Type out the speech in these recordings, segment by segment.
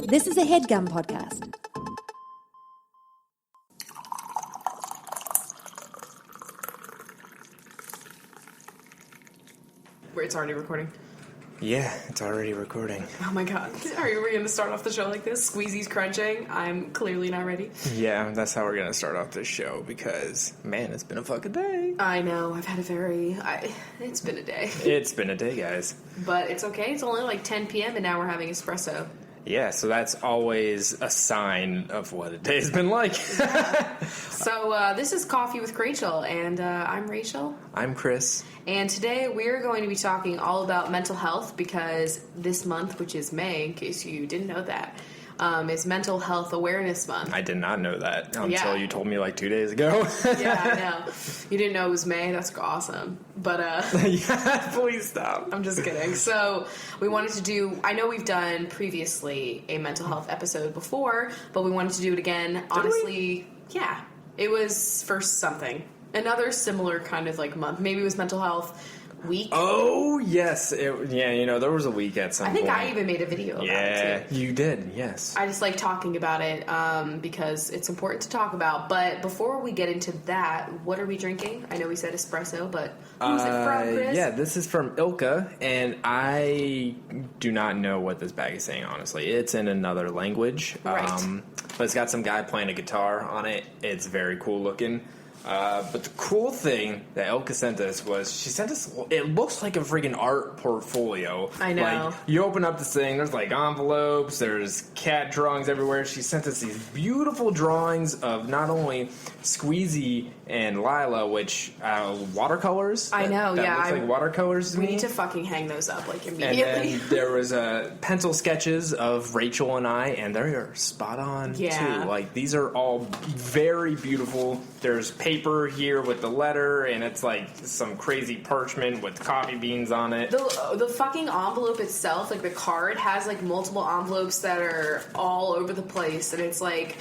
This is a HeadGum podcast. It's already recording. Yeah, it's already recording. Oh my god. Are we going to start off the show like this? Squeezy's crunching. I'm clearly not ready. Yeah, that's how we're going to start off this show because, man, it's been a fucking day. I know. I've had it's been a day. It's been a day, guys. But it's okay. It's only like 10 p.m. and now we're having espresso. Yeah, so that's always a sign of what a day's been like. So this is Coffee with Rachel, and I'm Rachel. I'm Chris. And today we're going to be talking all about mental health because this month, which is May, in case you didn't know that, is Mental Health Awareness Month. I did not know that until you told me like 2 days ago. Yeah, I know. You didn't know it was May? That's awesome. But, yeah, please stop. I'm just kidding. So, we wanted to do, I know we've done previously a mental health episode before, but we wanted to do it again. Honestly, yeah. It was for something. Another similar kind of like month. Maybe it was Mental Health Week. Oh, yes. There was a week at some point. I think I even made a video about it, too. Yeah, you did, yes. I just like talking about it because it's important to talk about. But before we get into that, what are we drinking? I know we said espresso, but who's it from, Chris? Yeah, this is from Ilka, and I do not know what this bag is saying, honestly. It's in another language. Right. But it's got some guy playing a guitar on it. It's very cool looking. But the cool thing that Ilka sent us was she sent us, it looks like a freaking art portfolio. I know. Like, you open up this thing, there's like envelopes, there's cat drawings everywhere. She sent us these beautiful drawings of not only Squeezy and Lila, which, watercolors. I know, that yeah. looks like watercolors to We me. need to fucking hang those up, like, immediately. And then there was pencil sketches of Rachel and I, and they are spot on, too. Like, these are all very beautiful. There's paper here with the letter, and it's like some crazy parchment with coffee beans on it. The fucking envelope itself, like the card, has like multiple envelopes that are all over the place, and it's like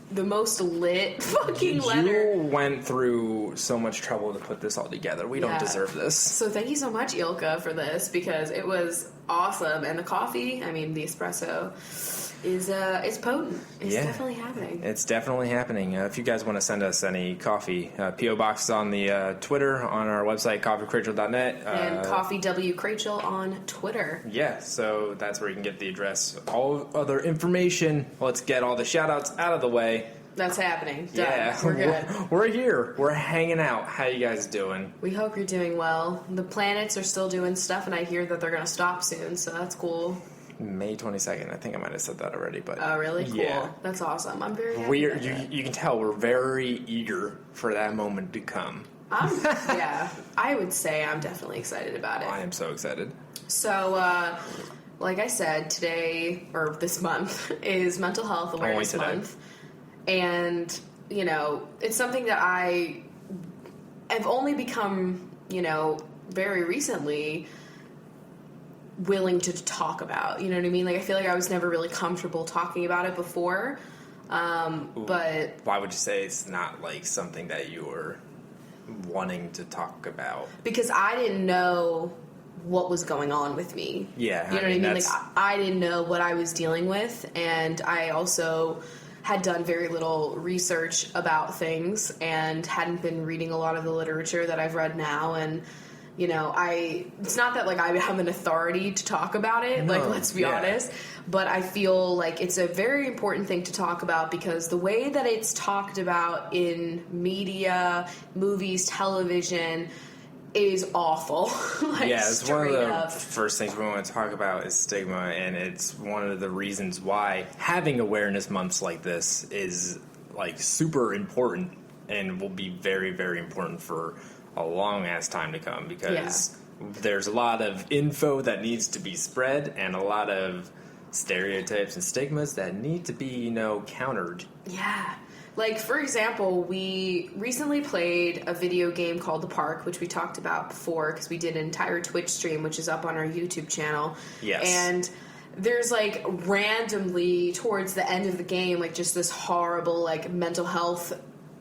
the most lit fucking letter. You went through so much trouble to put this all together. We don't deserve this. So thank you so much, Ilka, for this, because it was awesome. And the coffee, the espresso, is it's potent. It's definitely happening. It's definitely happening. If you guys want to send us any coffee, P.O. Box is on the Twitter, on our website, CoffeeWithChrachel.net. And CoffeeWChrachel on Twitter. Yeah, so that's where you can get the address. All other information. Let's get all the shout-outs out of the way. That's happening. Done. Yeah. We're good. We're here. We're hanging out. How you guys doing? We hope you're doing well. The planets are still doing stuff, and I hear that they're going to stop soon, so that's cool. May 22nd. I think I might have said that already, but oh, really? Cool. Yeah. That's awesome. I'm very happy. You can tell we're very eager for that moment to come. Yeah, I would say I'm definitely excited about it. I am so excited. So, like I said, today, or this month, is Mental Health Awareness Month. And, it's something that I have only become, very recently willing to talk about. You know what I mean? Like, I feel like I was never really comfortable talking about it before. But why would you say it's not like something that you were wanting to talk about? Because I didn't know what was going on with me. Yeah. You know what I mean? Like, I didn't know what I was dealing with, and I also had done very little research about things and hadn't been reading a lot of the literature that I've read now, and it's not that, like, I have an authority to talk about it, no, like, let's be honest, but I feel like it's a very important thing to talk about because the way that it's talked about in media, movies, television is awful. Like, it's one of the up. first things we want to talk about is stigma, and it's one of the reasons why having awareness months like this is, like, super important and will be very, very important for a long ass time to come because there's a lot of info that needs to be spread and a lot of stereotypes and stigmas that need to be, countered. Yeah. Like, for example, we recently played a video game called The Park, which we talked about before because we did an entire Twitch stream, which is up on our YouTube channel. Yes. And there's, like, randomly towards the end of the game, like, just this horrible, like, mental health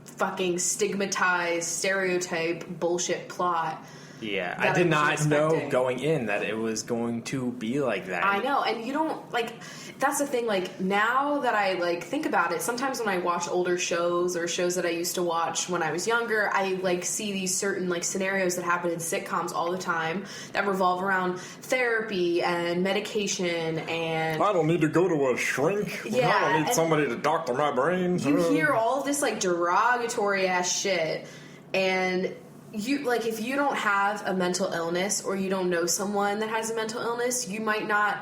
fucking stigmatized stereotype bullshit plot Yeah, I did not know going in that it was going to be like that. I know, and you don't, like, that's the thing, like, now that I, like, think about it, sometimes when I watch older shows or shows that I used to watch when I was younger, I, like, see these certain, like, scenarios that happen in sitcoms all the time that revolve around therapy and medication and... I don't need to go to a shrink. Yeah, I don't need somebody to doctor my brain. You hear all this, like, derogatory-ass shit, and... You, like, if you don't have a mental illness or you don't know someone that has a mental illness, you might not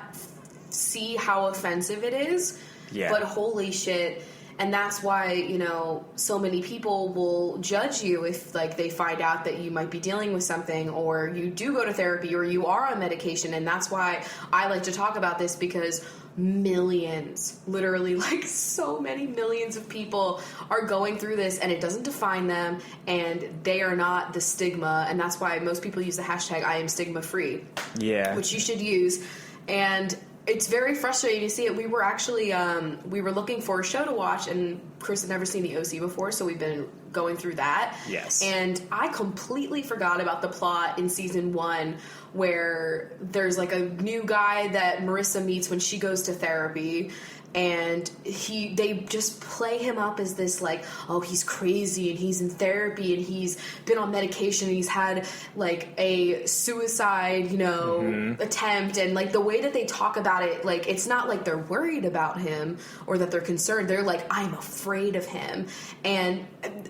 see how offensive it is. Yeah. But holy shit. And that's why, you know, so many people will judge you if, like, they find out that you might be dealing with something or you do go to therapy or you are on medication. And that's why I like to talk about this, because millions, literally, like, so many millions of people are going through this, and it doesn't define them, and they are not the stigma. And that's why most people use the hashtag I am stigma free. Yeah. Which you should use. And it's very frustrating to see it. We were actually, we were looking for a show to watch, and Chris had never seen the OC before, so we've been going through that. Yes. And I completely forgot about the plot in season 1, where there's, like, a new guy that Marissa meets when she goes to therapy, and they just play him up as this, like, oh, he's crazy and he's in therapy and he's been on medication and he's had, like, a suicide, you know, attempt. And, like, the way that they talk about it, like, it's not like they're worried about him or that they're concerned. They're like, I'm afraid of him. And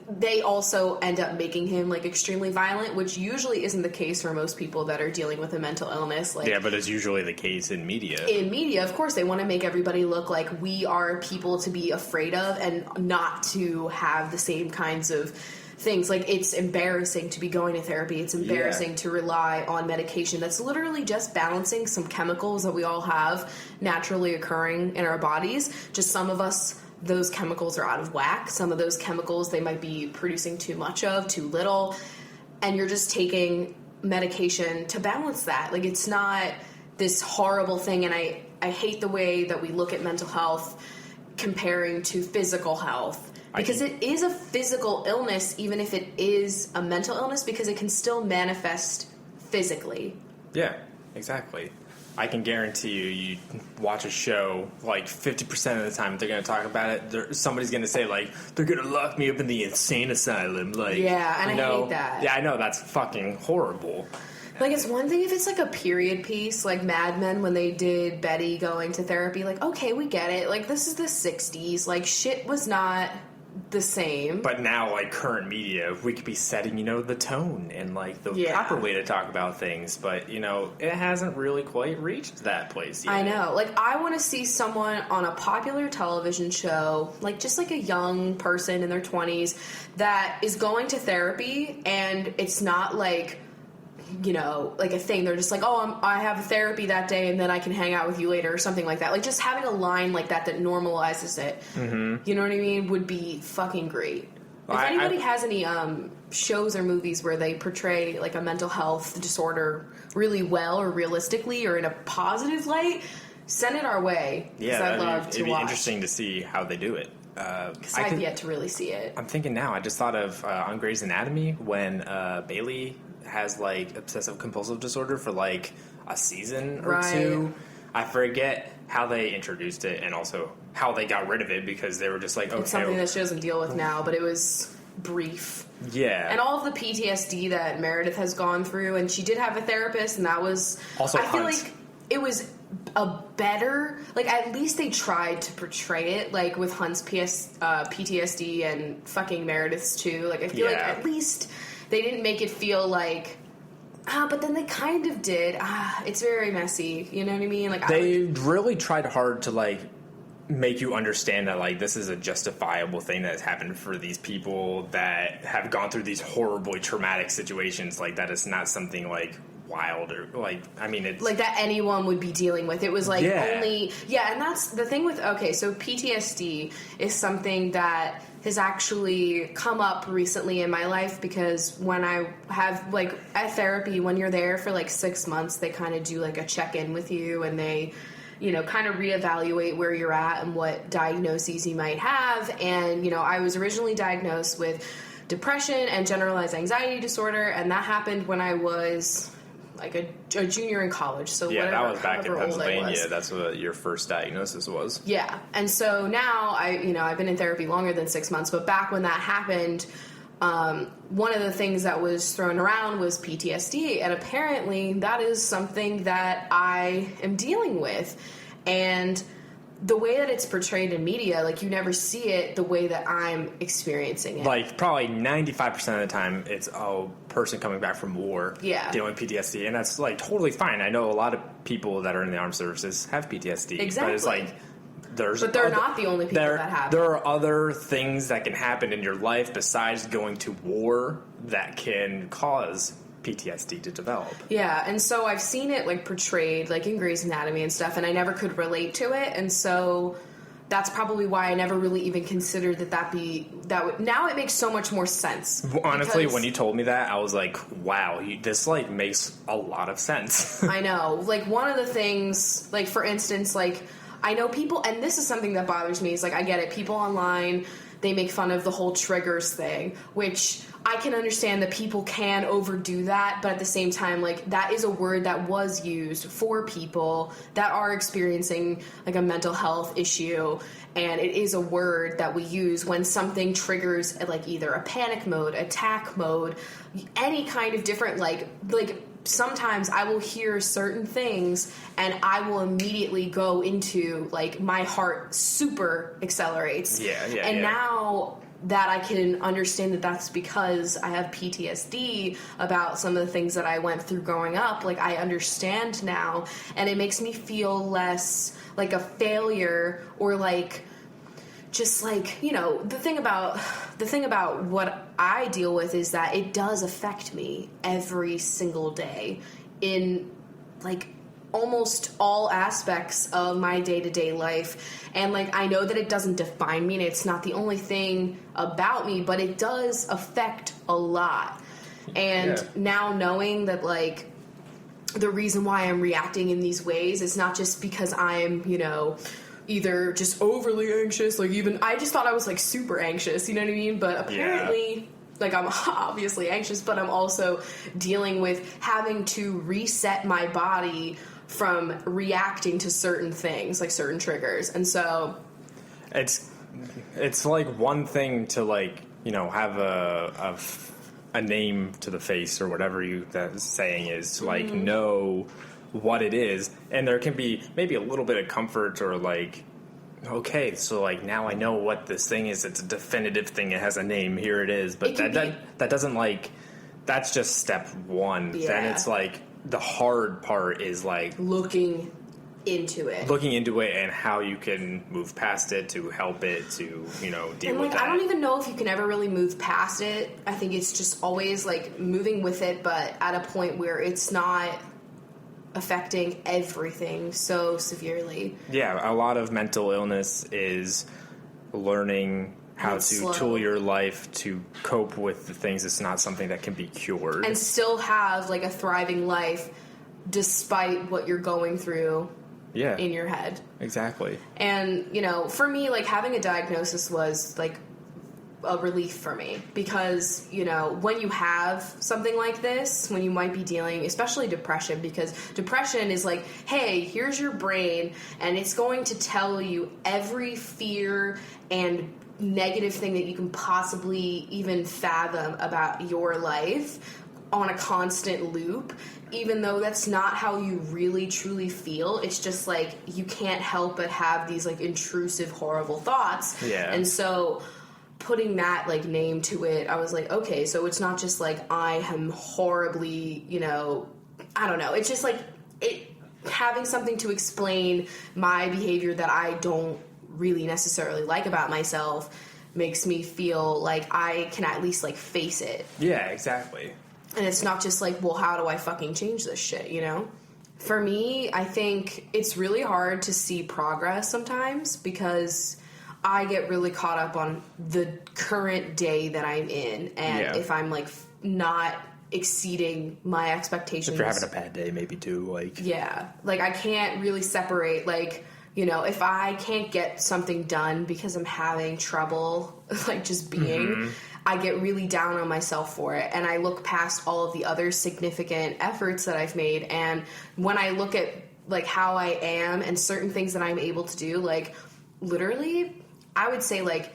they also end up making him, like, extremely violent, which usually isn't the case for most people that are dealing with a mental illness. Like, yeah, but it's usually the case in media. In media, of course, they want to make everybody look like we are people to be afraid of and not to have the same kinds of things. Like, it's embarrassing to be going to therapy. It's embarrassing to rely on medication that's literally just balancing some chemicals that we all have naturally occurring in our bodies. Just some of us, those chemicals are out of whack. Some of those chemicals, they might be producing too much of, too little. And you're just taking medication to balance that. Like, it's not this horrible thing. And I hate the way that we look at mental health comparing to physical health. Because it is a physical illness, even if it is a mental illness, because it can still manifest physically. Yeah, exactly. I can guarantee you watch a show, like 50% of the time they're going to talk about it. Somebody's going to say, like, they're going to lock me up in the insane asylum. Like, yeah, and I hate that. Yeah, I know, that's fucking horrible. Like, it's one thing if it's, like, a period piece, like Mad Men when they did Betty going to therapy. Like, okay, we get it. Like, this is the 60s. Like, shit was not the same. But now, like, current media, we could be setting, you know, the tone and, like, the proper way to talk about things. But, you know, it hasn't really quite reached that place yet. I know. Like, I want to see someone on a popular television show, like, just like a young person in their 20s that is going to therapy, and it's not, like, you know, like a thing. They're just like, oh, I have a therapy that day and then I can hang out with you later or something like that. Like, just having a line like that that normalizes it, you know what I mean, would be fucking great. If anybody has any shows or movies where they portray, like, a mental health disorder really well or realistically or in a positive light, send it our way. Yeah, I'd love to it'd be watch. Interesting to see how they do it. Because I've yet to really see it. I'm thinking now, I just thought of on Grey's Anatomy when Bailey has, like, obsessive compulsive disorder for, like, a season or two. I forget how they introduced it and also how they got rid of it, because they were just like, okay. It's something that she doesn't deal with now, but it was brief. Yeah. And all of the PTSD that Meredith has gone through, and she did have a therapist, and that was... Also, I feel like it was a better... Like, at least they tried to portray it, like, with Hunt's PTSD and fucking Meredith's, too. Like, I feel like at least... They didn't make it feel like, but then they kind of did. It's very messy. You know what I mean? Like, they really tried hard to, like, make you understand that, like, this is a justifiable thing that has happened for these people that have gone through these horribly traumatic situations. Like, that is not something, like, wild or, like, I mean, it's... Like, that anyone would be dealing with. It was, like, only... Yeah, and that's the thing with... Okay, so PTSD is something that has actually come up recently in my life, because when I have, like, at therapy, when you're there for, like, 6 months, they kind of do, like, a check-in with you, and they, you know, kind of reevaluate where you're at and what diagnoses you might have. And, you know, I was originally diagnosed with depression and generalized anxiety disorder, and that happened when I was like a junior in college. So yeah, whatever, that was back in Pennsylvania. Was. That's what your first diagnosis was. Yeah, and so now I've been in therapy longer than 6 months, but back when that happened, one of the things that was thrown around was PTSD, and apparently that is something that I am dealing with, and the way that it's portrayed in media, like, you never see it the way that I'm experiencing it. Like, probably 95% of the time, it's a person coming back from war dealing with PTSD, and that's, like, totally fine. I know a lot of people that are in the armed services have PTSD. Exactly. But it's like, but they're not the only people that have it. There are other things that can happen in your life besides going to war that can cause PTSD to develop. Yeah, and so I've seen it, like, portrayed, like, in Grey's Anatomy and stuff, and I never could relate to it, and so that's probably why I never really even considered now it makes so much more sense. Honestly, when you told me that, I was like, wow, this, like, makes a lot of sense. I know. Like, one of the things, like, for instance, like, I know people, and this is something that bothers me, is, like, I get it, people online, they make fun of the whole triggers thing, which I can understand that people can overdo that, but at the same time, like, that is a word that was used for people that are experiencing, like, a mental health issue, and it is a word that we use when something triggers, like, either a panic mode, attack mode, any kind of different, like sometimes I will hear certain things and I will immediately go into, like, my heart super accelerates. And now that I can understand that that's because I have PTSD about some of the things that I went through growing up, like, I understand now, and it makes me feel less like a failure, or like, just like, the thing about what I deal with is that it does affect me every single day in, like, almost all aspects of my day-to-day life. And, like, I know that it doesn't define me, and it's not the only thing about me, but it does affect a lot. And now knowing that, like, the reason why I'm reacting in these ways is not just because I'm, either just overly anxious, like, even I just thought I was, like, super anxious, you know what I mean? But apparently, like, I'm obviously anxious, but I'm also dealing with having to reset my body from reacting to certain things, like certain triggers. And so it's like one thing to, like, have a name to the face or whatever that saying is, to, like, know what it is, and there can be maybe a little bit of comfort, or, like, okay, so, like, now I know what this thing is. It's a definitive thing. It has a name. Here it is. But that doesn't, like, that's just step one. Then it's, like, the hard part is, like, looking into it and how you can move past it to help it to, deal with that. I don't even know if you can ever really move past it. I think it's just always, like, moving with it, but at a point where it's not affecting everything so severely. Yeah, a lot of mental illness is learning how to tool your life to cope with the things. It's not something that can be cured. And still have, like, a thriving life despite what you're going through in your head. Exactly. And, for me, like, having a diagnosis was, like, a relief for me, because, when you have something like this, when you might be dealing, especially depression, because depression is like, hey, here's your brain, and it's going to tell you every fear and negative thing that you can possibly even fathom about your life on a constant loop, even though that's not how you really truly feel. It's just like you can't help but have these, like, intrusive, horrible thoughts. And so putting that, like, name to it, I was like, okay, so it's not just like I am horribly, I don't know. It's just like having something to explain my behavior that I don't really necessarily like about myself makes me feel like I can at least, like, face it. Yeah, exactly. And it's not just like, well, how do I fucking change this shit, For me, I think it's really hard to see progress sometimes, because I get really caught up on the current day that I'm in, and if I'm, like, not exceeding my expectations. If you're having a bad day, maybe too, like... Yeah. Like, I can't really separate, like, if I can't get something done because I'm having trouble, like, just being, I get really down on myself for it, and I look past all of the other significant efforts that I've made. And when I look at like how I am and certain things that I'm able to do, like literally, I would say like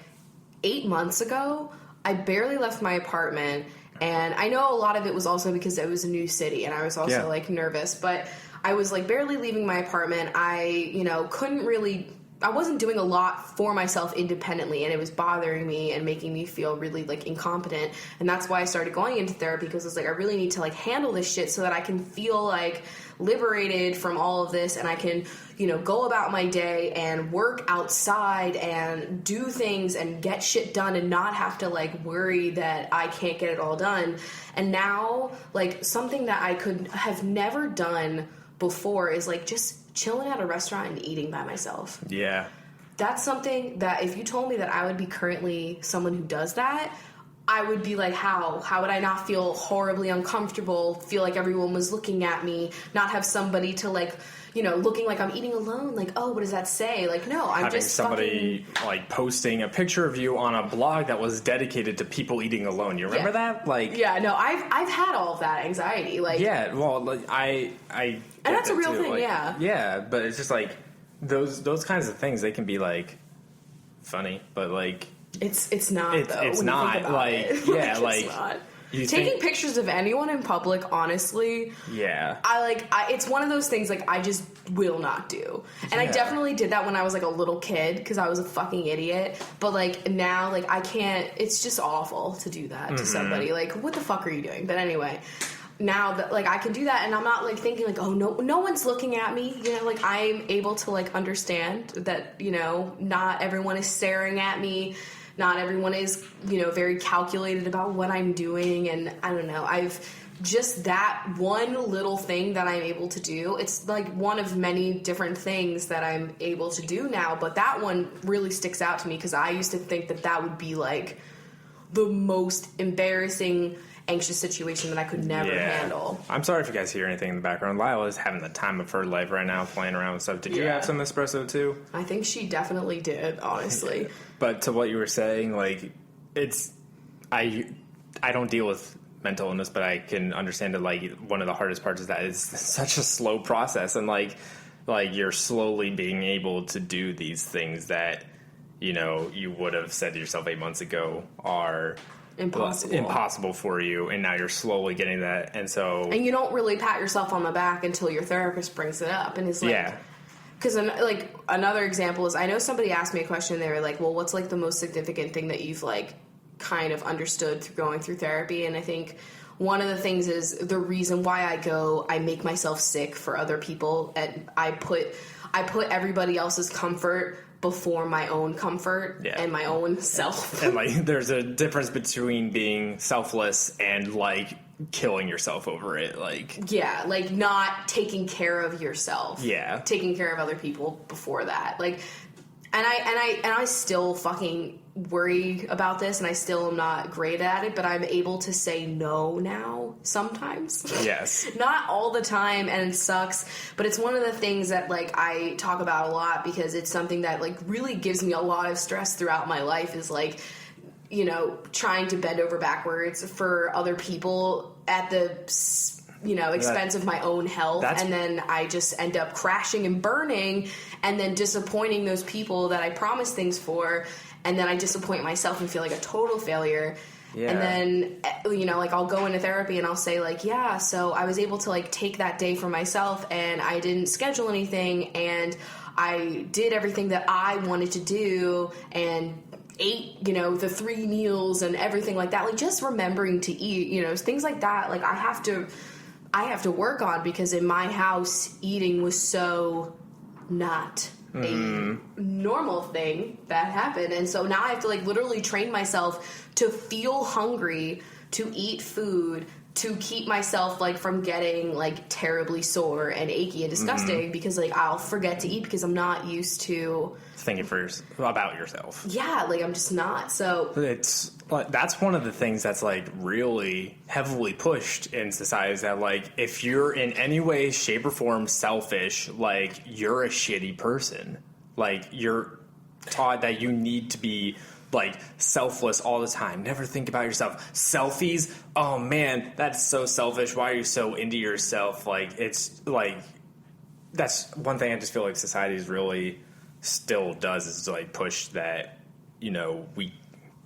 8 months ago, I barely left my apartment. And I know a lot of it was also because it was a new city and I was also like nervous, but I was like barely leaving my apartment. I, I wasn't doing a lot for myself independently, and it was bothering me and making me feel really like incompetent. And that's why I started going into therapy, because it's like, I really need to like handle this shit so that I can feel like liberated from all of this, and I can, go about my day and work outside and do things and get shit done and not have to like worry that I can't get it all done. And now, like, something that I could have never done before is like just chilling at a restaurant and eating by myself. Yeah. That's something that if you told me that I would be currently someone who does that, I would be like, how? How would I not feel horribly uncomfortable, feel like everyone was looking at me, not have somebody to like, looking like I'm eating alone, like, oh, what does that say? Like, no, I'm having just somebody like posting a picture of you on a blog that was dedicated to people eating alone. You remember that? Like, yeah, no, I've had all of that anxiety. Like, yeah, well, like, I and that's a real thing. Like, yeah, but it's just like those kinds of things. They can be like funny, but like it's not. Though, it's not like it. Yeah, like it's not. Taking pictures of anyone in public, honestly, it's one of those things like I just will not do. And I definitely did that when I was like a little kid because I was a fucking idiot. But like now, like I can't. It's just awful to do that to somebody. Like, what the fuck are you doing? But anyway, now that like I can do that, and I'm not like thinking like, oh no one's looking at me. Like I'm able to like understand that not everyone is staring at me. Not everyone is, very calculated about what I'm doing, and I don't know. I've just that one little thing that I'm able to do. It's like one of many different things that I'm able to do now, but that one really sticks out to me because I used to think that would be like the most embarrassing, anxious situation that I could never handle. I'm sorry if you guys hear anything in the background. Lila is having the time of her life right now, playing around with stuff. Did you have some espresso too? I think she definitely did, honestly. But to what you were saying, like, I don't deal with mental illness, but I can understand that, like, one of the hardest parts is that it's such a slow process, and like you're slowly being able to do these things that, you would have said to yourself 8 months ago are impossible for you, and now you're slowly getting that, and you don't really pat yourself on the back until your therapist brings it up and is like, because like another example is I know somebody asked me a question and they were like, well, what's like the most significant thing that you've like kind of understood through going through therapy? And I think one of the things is the reason why I make myself sick for other people, and I put everybody else's comfort before my own comfort and my own self. And like there's a difference between being selfless and like killing yourself over it, like like not taking care of yourself, taking care of other people before that, like, and I still fucking worry about this, and I still am not great at it, but I'm able to say no now sometimes. Yes. Not all the time, and it sucks, but it's one of the things that like I talk about a lot because it's something that like really gives me a lot of stress throughout my life, is like trying to bend over backwards for other people at the, expense of my own health. And then I just end up crashing and burning and then disappointing those people that I promised things for. And then I disappoint myself and feel like a total failure. Yeah. And then, like I'll go into therapy and I'll say like, so I was able to like take that day for myself and I didn't schedule anything and I did everything that I wanted to do and ate, the 3 meals and everything like that. Like just remembering to eat, things like that. Like I have to work on, because in my house eating was so not a normal thing that happened. And so now I have to like literally train myself to feel hungry, to eat food, to keep myself like from getting like terribly sore and achy and disgusting, because like I'll forget to eat because I'm not used to thinking about yourself. Yeah, like I'm just not. So that's one of the things that's like really heavily pushed in society, is that like if you're in any way, shape, or form selfish, like you're a shitty person. Like you're taught that you need to be like selfless all the time. Never think about yourself. Selfies? Oh man, that's so selfish. Why are you so into yourself? Like, it's like, that's one thing I just feel like society is really still does is to like push that, you know, we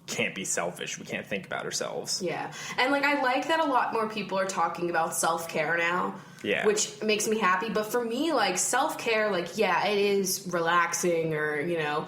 can't be selfish. We can't think about ourselves. Yeah. And like, I like that a lot more people are talking about self-care now. Yeah. Which makes me happy. But for me, like, self-care, like, yeah, it is relaxing or, you know,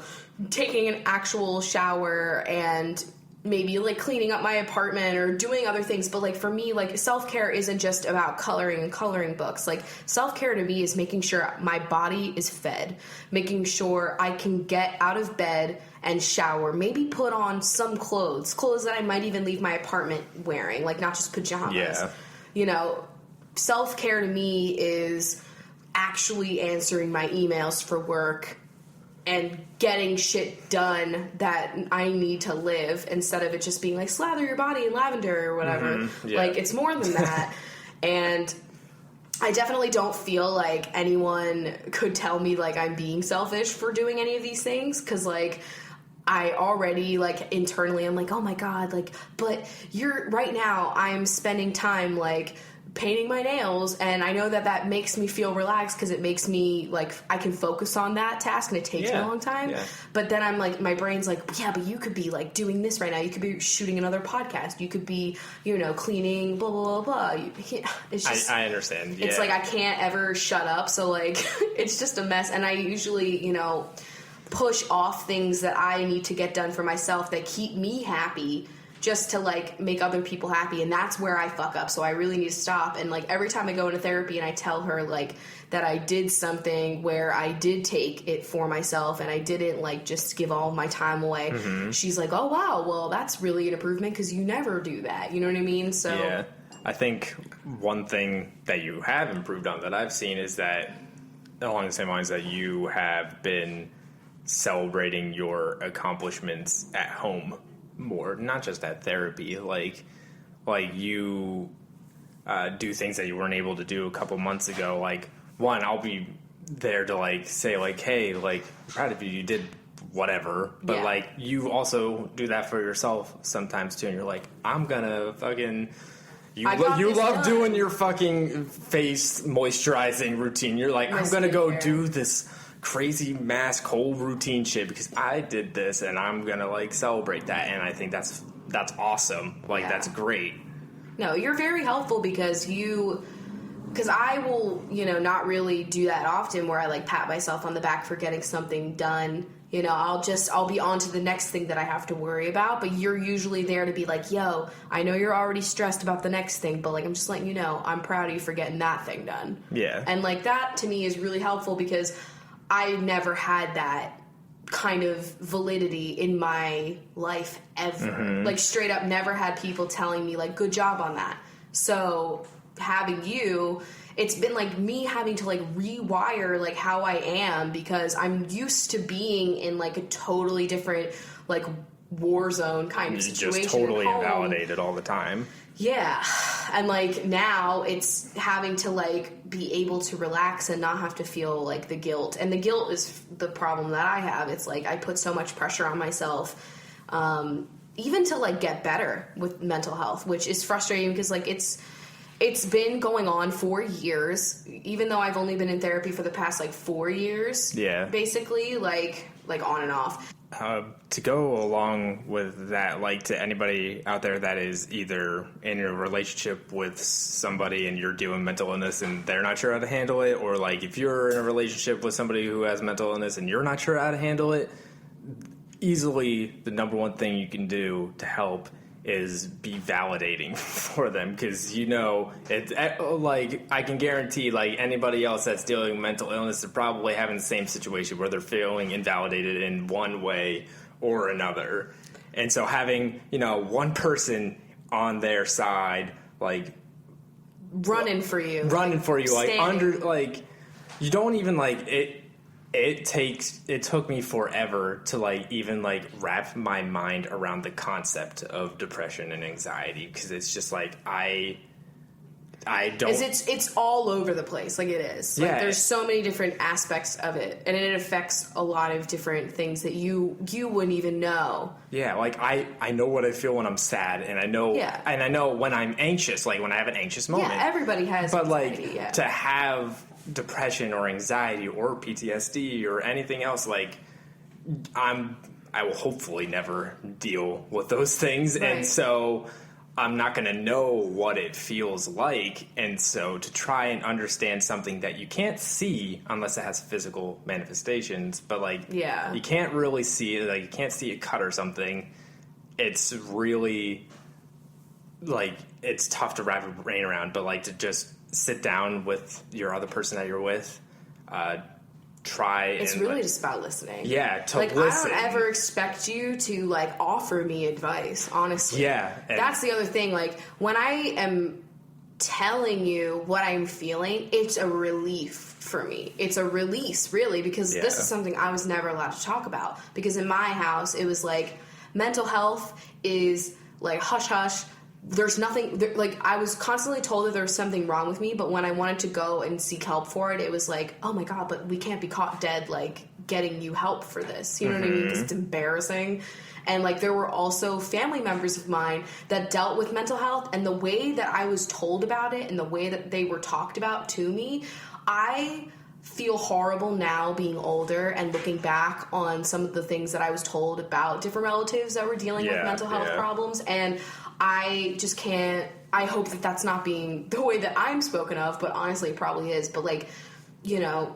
taking an actual shower and maybe like cleaning up my apartment or doing other things. But like for me, like self-care isn't just about coloring and coloring books. Like self-care to me is making sure my body is fed, making sure I can get out of bed and shower, maybe put on some clothes that I might even leave my apartment wearing, like not just pajamas. Yeah. You know, self-care to me is actually answering my emails for work and getting shit done that I need to live instead of it just being like slather your body in lavender or whatever. Mm-hmm. Yeah. Like, it's more than that. And I definitely don't feel like anyone could tell me like I'm being selfish for doing any of these things, because like I already like internally I'm like, oh my god, like, but you're right now I'm spending time like painting my nails, and I know that makes me feel relaxed because it makes me like I can focus on that task, and it takes me a long time. Yeah. But then I'm like, my brain's like, yeah, but you could be like doing this right now. You could be shooting another podcast. You could be, you know, cleaning, blah blah blah blah. It's just, I understand. Yeah. It's like I can't ever shut up. So like it's just a mess, and I usually, you know, push off things that I need to get done for myself that keep me happy, just to like make other people happy, and that's where I fuck up. So I really need to stop. And like every time I go into therapy and I tell her like that I did something where I did take it for myself and I didn't like just give all my time away, she's like, oh wow, well that's really an improvement because you never do that. You know what I mean? So yeah, I think one thing that you have improved on that I've seen is that along the same lines that you have been celebrating your accomplishments at home more, not just at therapy. Like you do things that you weren't able to do a couple months ago. Like, one, I'll be there to like say like, hey, like, I'm proud of you, you did whatever. But like you also do that for yourself sometimes too, and you're like, I'm gonna fucking you love doing your fucking face moisturizing routine. You're like, I'm gonna go do this crazy mass cold routine shit because I did this, and I'm gonna like celebrate that. And I think that's awesome. Like, that's great. No, you're very helpful because I will, you know, not really do that often where I like pat myself on the back for getting something done. You know, I'll be on to the next thing that I have to worry about, but you're usually there to be like, yo, I know you're already stressed about the next thing, but like, I'm just letting you know, I'm proud of you for getting that thing done. Yeah. And like, that to me is really helpful because I never had that kind of validity in my life ever. Like, straight up never had people telling me like, good job on that. So having you, it's been like me having to like rewire like how I am, because I'm used to being in like a totally different like war zone kind of situation. Just totally invalidated all the time. Yeah. And like now it's having to like be able to relax and not have to feel like the guilt. And the guilt is the problem that I have. It's like I put so much pressure on myself, even to like get better with mental health, which is frustrating because like it's been going on for years, even though I've only been in therapy for the past like 4 years. Yeah. Basically, like on and off. To go along with that, like, to anybody out there that is either in a relationship with somebody and you're dealing with mental illness and they're not sure how to handle it, or like if you're in a relationship with somebody who has mental illness and you're not sure how to handle it, easily the number one thing you can do to help is be validating for them, because you know it's like I can guarantee like anybody else that's dealing with mental illness is probably having the same situation where they're feeling invalidated in one way or another, and so having, you know, one person on their side like running for you like under, like, you don't even like it. It took me forever to like even like wrap my mind around the concept of depression and anxiety, because it's just like I don't. It's all over the place. Like, it is. Like, there's so many different aspects of it, and it affects a lot of different things that you wouldn't even know. Yeah, like I know what I feel when I'm sad, and I know when I'm anxious, like when I have an anxious moment. Yeah, everybody has. But anxiety, to have depression or anxiety or PTSD or anything else, like I will hopefully never deal with those things, right. and so I'm not going to know what it feels like. And so to try and understand something that you can't see unless it has physical manifestations, but like you can't really see it, like you can't see a cut or something. It's really like it's tough to wrap your brain around, but like to just sit down with your other person that you're with, try. It's really just about listening. Yeah, to like, listen. I don't ever expect you to like offer me advice, honestly. Yeah. That's the other thing. Like, when I am telling you what I'm feeling, it's a relief for me. It's a release, really, because this is something I was never allowed to talk about. Because in my house, it was like mental health is like hush hush. There's nothing, like, I was constantly told that there was something wrong with me, but when I wanted to go and seek help for it, it was like, oh my God, but we can't be caught dead, like, getting you help for this. You know what I mean? Because it's embarrassing. And, like, there were also family members of mine that dealt with mental health, and the way that I was told about it and the way that they were talked about to me, I feel horrible now being older and looking back on some of the things that I was told about different relatives that were dealing with mental health problems, and I just can't. I hope that that's not being the way that I'm spoken of, but honestly it probably is. But, like, you know,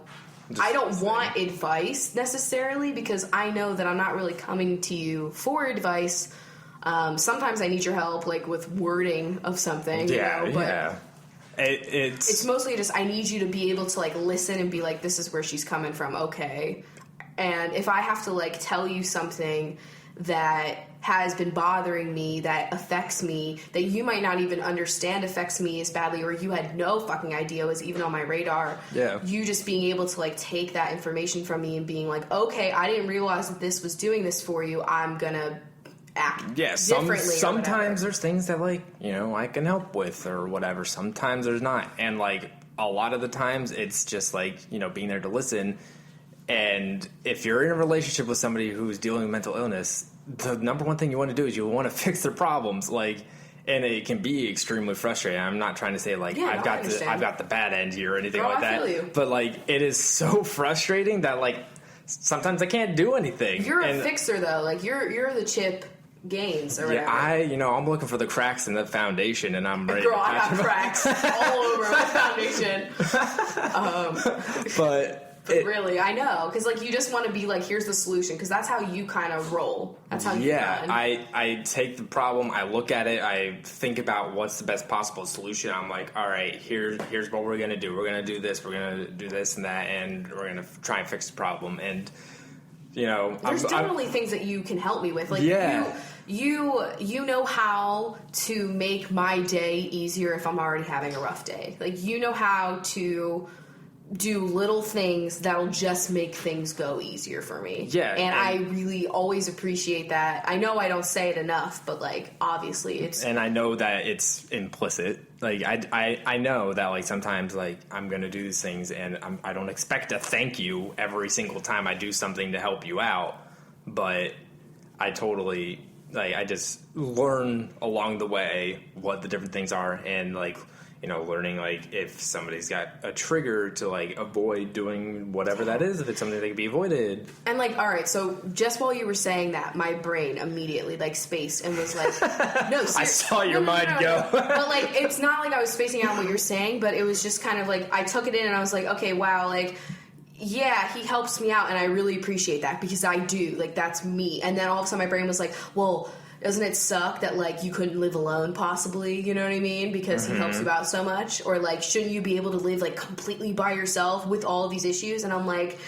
I don't want advice necessarily, because I know that I'm not really coming to you for advice. Sometimes I need your help, like, with wording of something, you know, but it's mostly just I need you to be able to, like, listen and be like, this is where she's coming from, okay. And if I have to, like, tell you something that has been bothering me, that affects me, that you might not even understand affects me as badly, or you had no fucking idea was even on my radar. Yeah. You just being able to, like, take that information from me and being like, okay, I didn't realize that this was doing this for you. I'm gonna act differently. Sometimes there's things that, like, you know, I can help with or whatever. Sometimes there's not. And, like, a lot of the times it's just, like, you know, being there to listen. And if you're in a relationship with somebody who's dealing with mental illness, the number one thing you want to do is you want to fix their problems. Like, and it can be extremely frustrating. I'm not trying to say, like, I've got the bad end here or anything like that. I feel you. But, like, it is so frustrating that, like, sometimes I can't do anything. You're a fixer, though. Like, you're the Chip Gaines or whatever. Yeah, I'm looking for the cracks in the foundation, and I'm ready. Girl, I got cracks all over my foundation. But really, I know, because, like, you just want to be like, here's the solution, because that's how you kind of roll. That's how you run. I take the problem, I look at it, I think about what's the best possible solution. I'm like, all right, here's what we're gonna do. We're gonna do this. We're gonna do this and that, and we're gonna try and fix the problem. And, you know, there's definitely things that you can help me with. Like, you know how to make my day easier if I'm already having a rough day. Like, you know how to do little things that'll just make things go easier for me. Yeah. And I really always appreciate that. I know I don't say it enough, but, like, obviously it's... And I know that it's implicit. Like, I know that, like, sometimes, like, I'm going to do these things, and I don't expect to thank you every single time I do something to help you out. But I totally... Like, I just learn along the way what the different things are, and, like... You know, learning, like, if somebody's got a trigger to, like, avoid doing whatever that is, if it's something that can be avoided. And, like, all right, so just while you were saying that, my brain immediately, like, spaced and was like, no, seriously. I saw your mind go. But, like, it's not like I was spacing out what you're saying, but it was just kind of, like, I took it in and I was like, okay, wow, like, yeah, he helps me out, and I really appreciate that, because I do. Like, that's me. And then all of a sudden my brain was like, well... Doesn't it suck that, like, you couldn't live alone, possibly, you know what I mean? Because he helps you out so much. Or, like, shouldn't you be able to live, like, completely by yourself with all of these issues? And I'm like,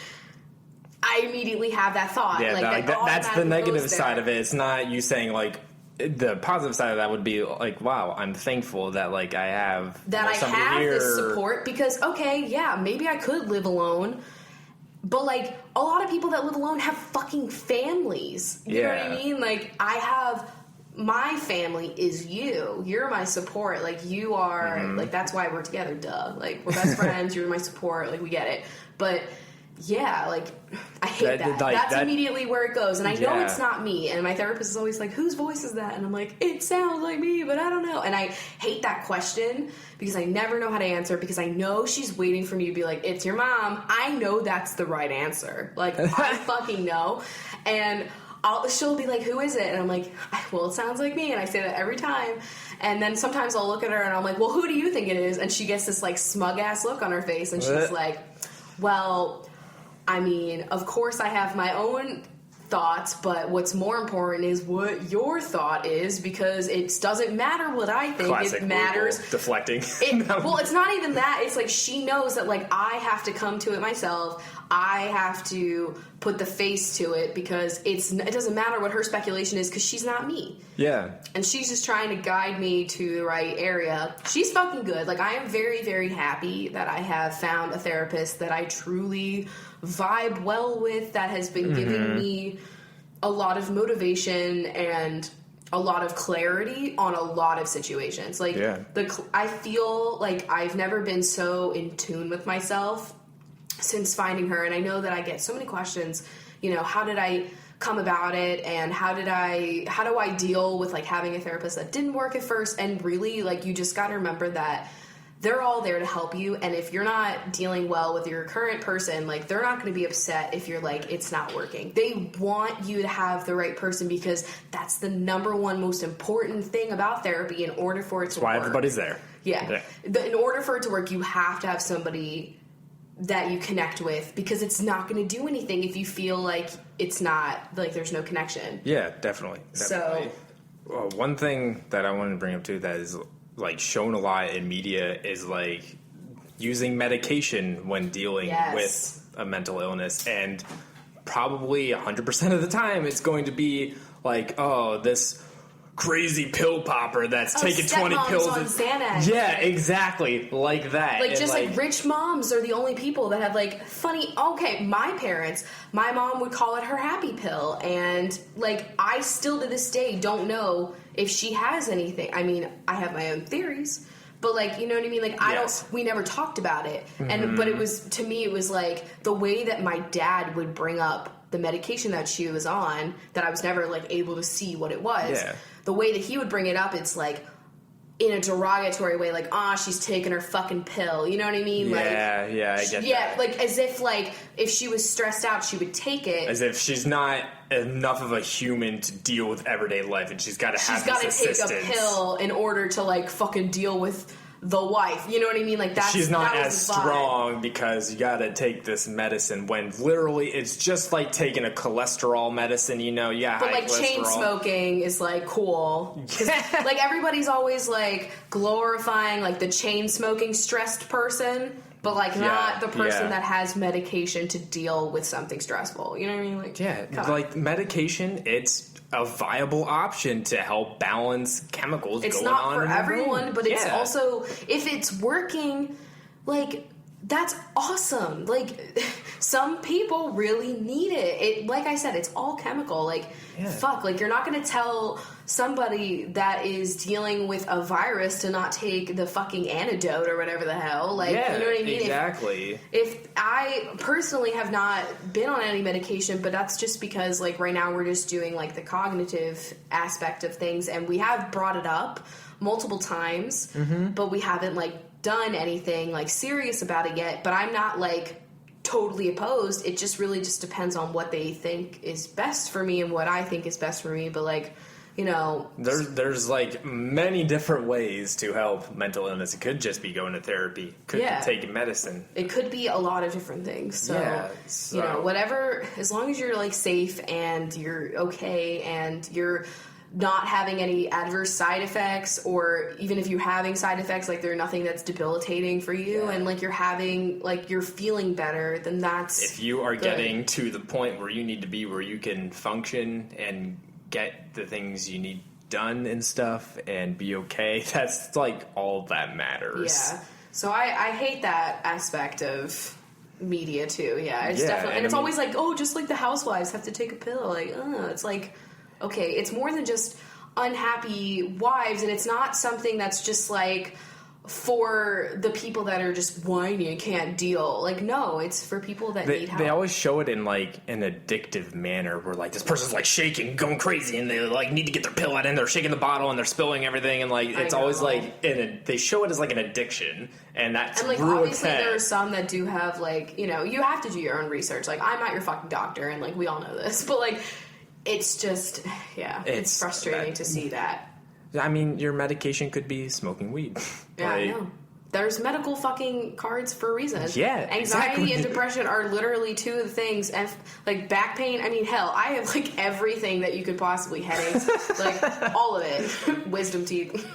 I immediately have that thought. Yeah, like, that's the negative side of it. It's not you saying, like, the positive side of that would be, like, wow, I'm thankful that, like, I have this support. Because, okay, yeah, maybe I could live alone. But, like, a lot of people that live alone have fucking families. You know what I mean? Like, I have my family is you. You're my support. Like, you are, like, that's why we're together, duh. Like, we're best friends, you're my support, like, we get it. But, yeah, like, I hate that. That's immediately where it goes. And I know it's not me. And my therapist is always like, whose voice is that? And I'm like, it sounds like me, but I don't know. And I hate that question because I never know how to answer, because I know she's waiting for me to be like, it's your mom. I know that's the right answer. Like, I fucking know. And she'll be like, who is it? And I'm like, well, it sounds like me. And I say that every time. And then sometimes I'll look at her and I'm like, well, who do you think it is? And she gets this, like, smug-ass look on her face. And she's like, well, I mean, of course I have my own thoughts, but what's more important is what your thought is, because it doesn't matter what I think. Classic it matters. Deflecting. Well, it's not even that. It's like she knows that, like, I have to come to it myself. I have to put the face to it, because it doesn't matter what her speculation is, because she's not me. Yeah. And she's just trying to guide me to the right area. She's fucking good. Like, I am very, very happy that I have found a therapist that I truly vibe well with, that has been giving me a lot of motivation and a lot of clarity on a lot of situations. Like, I feel like I've never been so in tune with myself since finding her. And I know that I get so many questions, you know, how did I come about it, and how do I deal with, like, having a therapist that didn't work at first? And really, like, you just got to remember that they're all there to help you, and if you're not dealing well with your current person, like, they're not going to be upset if you're like, it's not working. They want you to have the right person, because that's the number one most important thing about therapy in order for it to work. That's why everybody's there. Yeah. In order for it to work, you have to have somebody that you connect with, because it's not going to do anything if you feel like it's not, like, there's no connection. Yeah, definitely. So, one thing that I wanted to bring up too that is, like, shown a lot in media is, like, using medication when dealing with a mental illness, and probably 100% of the time it's going to be like, oh, this crazy pill popper that's taking 20 pills on Xanax. Yeah, exactly, like that. Like, and just like rich moms are the only people that have, like, funny. Okay, my parents, my mom would call it her happy pill, and, like, I still to this day don't know if she has anything. I mean, I have my own theories, but, like, you know what I mean? Like, we never talked about it. And, but it was, to me, it was like the way that my dad would bring up the medication that she was on, that I was never, like, able to see what it was. Yeah. The way that he would bring it up, it's like in a derogatory way, like, she's taking her fucking pill. You know what I mean? Yeah, like, I get that. Yeah, like, as if, like, if she was stressed out, she would take it. As if she's not enough of a human to deal with everyday life, and she's got to have this assistance. She's got to take a pill in order to, like, fucking deal with the wife. You know what I mean? Like, that's, she's not that as strong because you gotta take this medicine, when literally it's just like taking a cholesterol medicine, you know. But, like, chain smoking is, like, cool. Like, everybody's always, like, glorifying, like, the chain smoking stressed person, but, like, not the person that has medication to deal with something stressful. You know what I mean? Like, like, medication, it's a viable option to help balance chemicals going on. It's not for everyone, but it's also, if it's working, like, that's awesome. Like, some people really need it. Like I said, it's all chemical. Like, fuck, like, you're not going to tell somebody that is dealing with a virus to not take the fucking antidote or whatever the hell. Like, you know what I mean? Exactly. If I personally have not been on any medication, but that's just because, like, right now we're just doing, like, the cognitive aspect of things, and we have brought it up multiple times, but we haven't, like, done anything, like, serious about it yet. But I'm not, like, totally opposed. It just really just depends on what they think is best for me and what I think is best for me. But, like, you know, there's like many different ways to help mental illness. It could just be going to therapy, could be taking medicine, it could be a lot of different things. So you know, whatever, as long as you're, like, safe and you're okay and you're not having any adverse side effects, or even if you're having side effects, like, there's nothing that's debilitating for you, and, like, you're having, like, you're feeling better, then that's if you are getting to the point where you need to be, where you can function and get the things you need done and stuff and be okay, that's, like, all that matters. Yeah. So I hate that aspect of media too. Yeah. It's definitely, and it's always like, oh, just like the housewives have to take a pill. Like, it's like, okay, it's more than just unhappy wives, and it's not something that's just like for the people that are just whiny and can't deal. Like, no, it's for people that need help. They always show it in like an addictive manner where like this person's like shaking, going crazy, and they like need to get their pill out, and they're shaking the bottle and they're spilling everything, and like it's always like they show it as like an addiction, and that's like real obviously intense. there are some that do have like, you know, you have to do your own research. Like, I'm not your fucking doctor, and like we all know this, but like it's just it's frustrating to see that. I mean, your medication could be smoking weed. Yeah, I know. There's medical fucking cards for a reason. Yeah, anxiety and depression are literally two of the things. And like back pain, I mean, hell, I have like everything that you could possibly, headaches, like all of it. Wisdom teeth.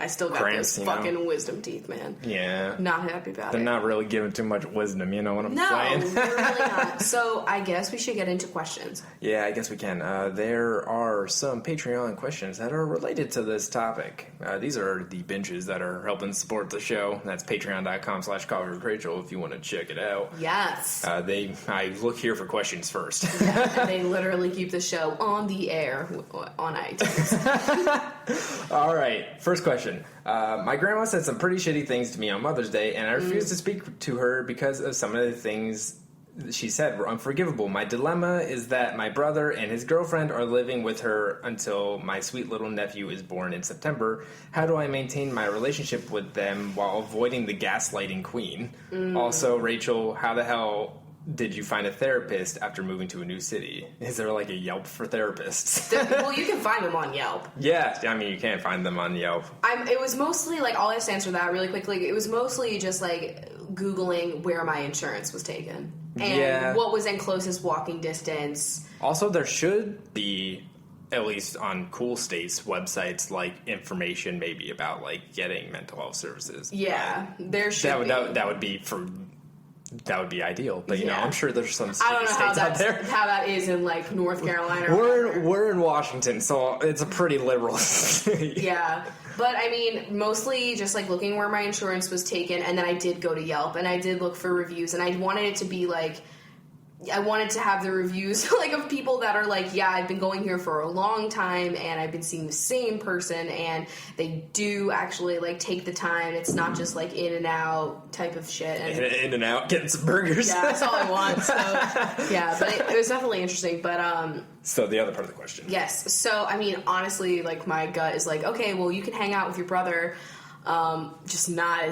I still got Cramps, those fucking wisdom teeth, man. Yeah. Not happy about it. They're not really giving too much wisdom, you know what I'm saying? No, they're really not. So I guess we should get into questions. Yeah, I guess we can. There are some Patreon questions that are related to this topic. These are the binges that are helping support the show. That's patreon.com/CoffeeWithChrachel if you want to check it out. Yes. I look here for questions first. Yeah, and they literally keep the show on the air on iTunes. All right, first question. My grandma said some pretty shitty things to me on Mother's Day, and I refused to speak to her because of some of the things she said were unforgivable. My dilemma is that my brother and his girlfriend are living with her until my sweet little nephew is born in September. How do I maintain my relationship with them while avoiding the gaslighting queen? Also, Rachel, how the hell did you find a therapist after moving to a new city? Is there like a Yelp for therapists? Well, you can find them on Yelp. Yeah, I mean, you can't find them on Yelp. It was mostly, like, I'll just answer that really quickly. It was mostly just, like, Googling where my insurance was taken. And what was in closest walking distance. Also, there should be, at least on cool states' websites, like, information maybe about, like, getting mental health services. Yeah, there should be. That would be for... That would be ideal, but you know, I'm sure there's some I don't know states out there. how that is in like North Carolina. We're in Washington, so it's a pretty liberal state. Yeah, but I mean, mostly just like looking where my insurance was taken, and then I did go to Yelp and I did look for reviews, and I wanted it to be like, I wanted to have the reviews like of people that are like, yeah, I've been going here for a long time and I've been seeing the same person, and they do actually like take the time. It's not just like in and out type of shit. And in and out, getting some burgers. Yeah, that's all I want. So yeah, but it was definitely interesting. But so the other part of the question. Yes. So I mean, honestly, like my gut is like, okay, well, you can hang out with your brother, just not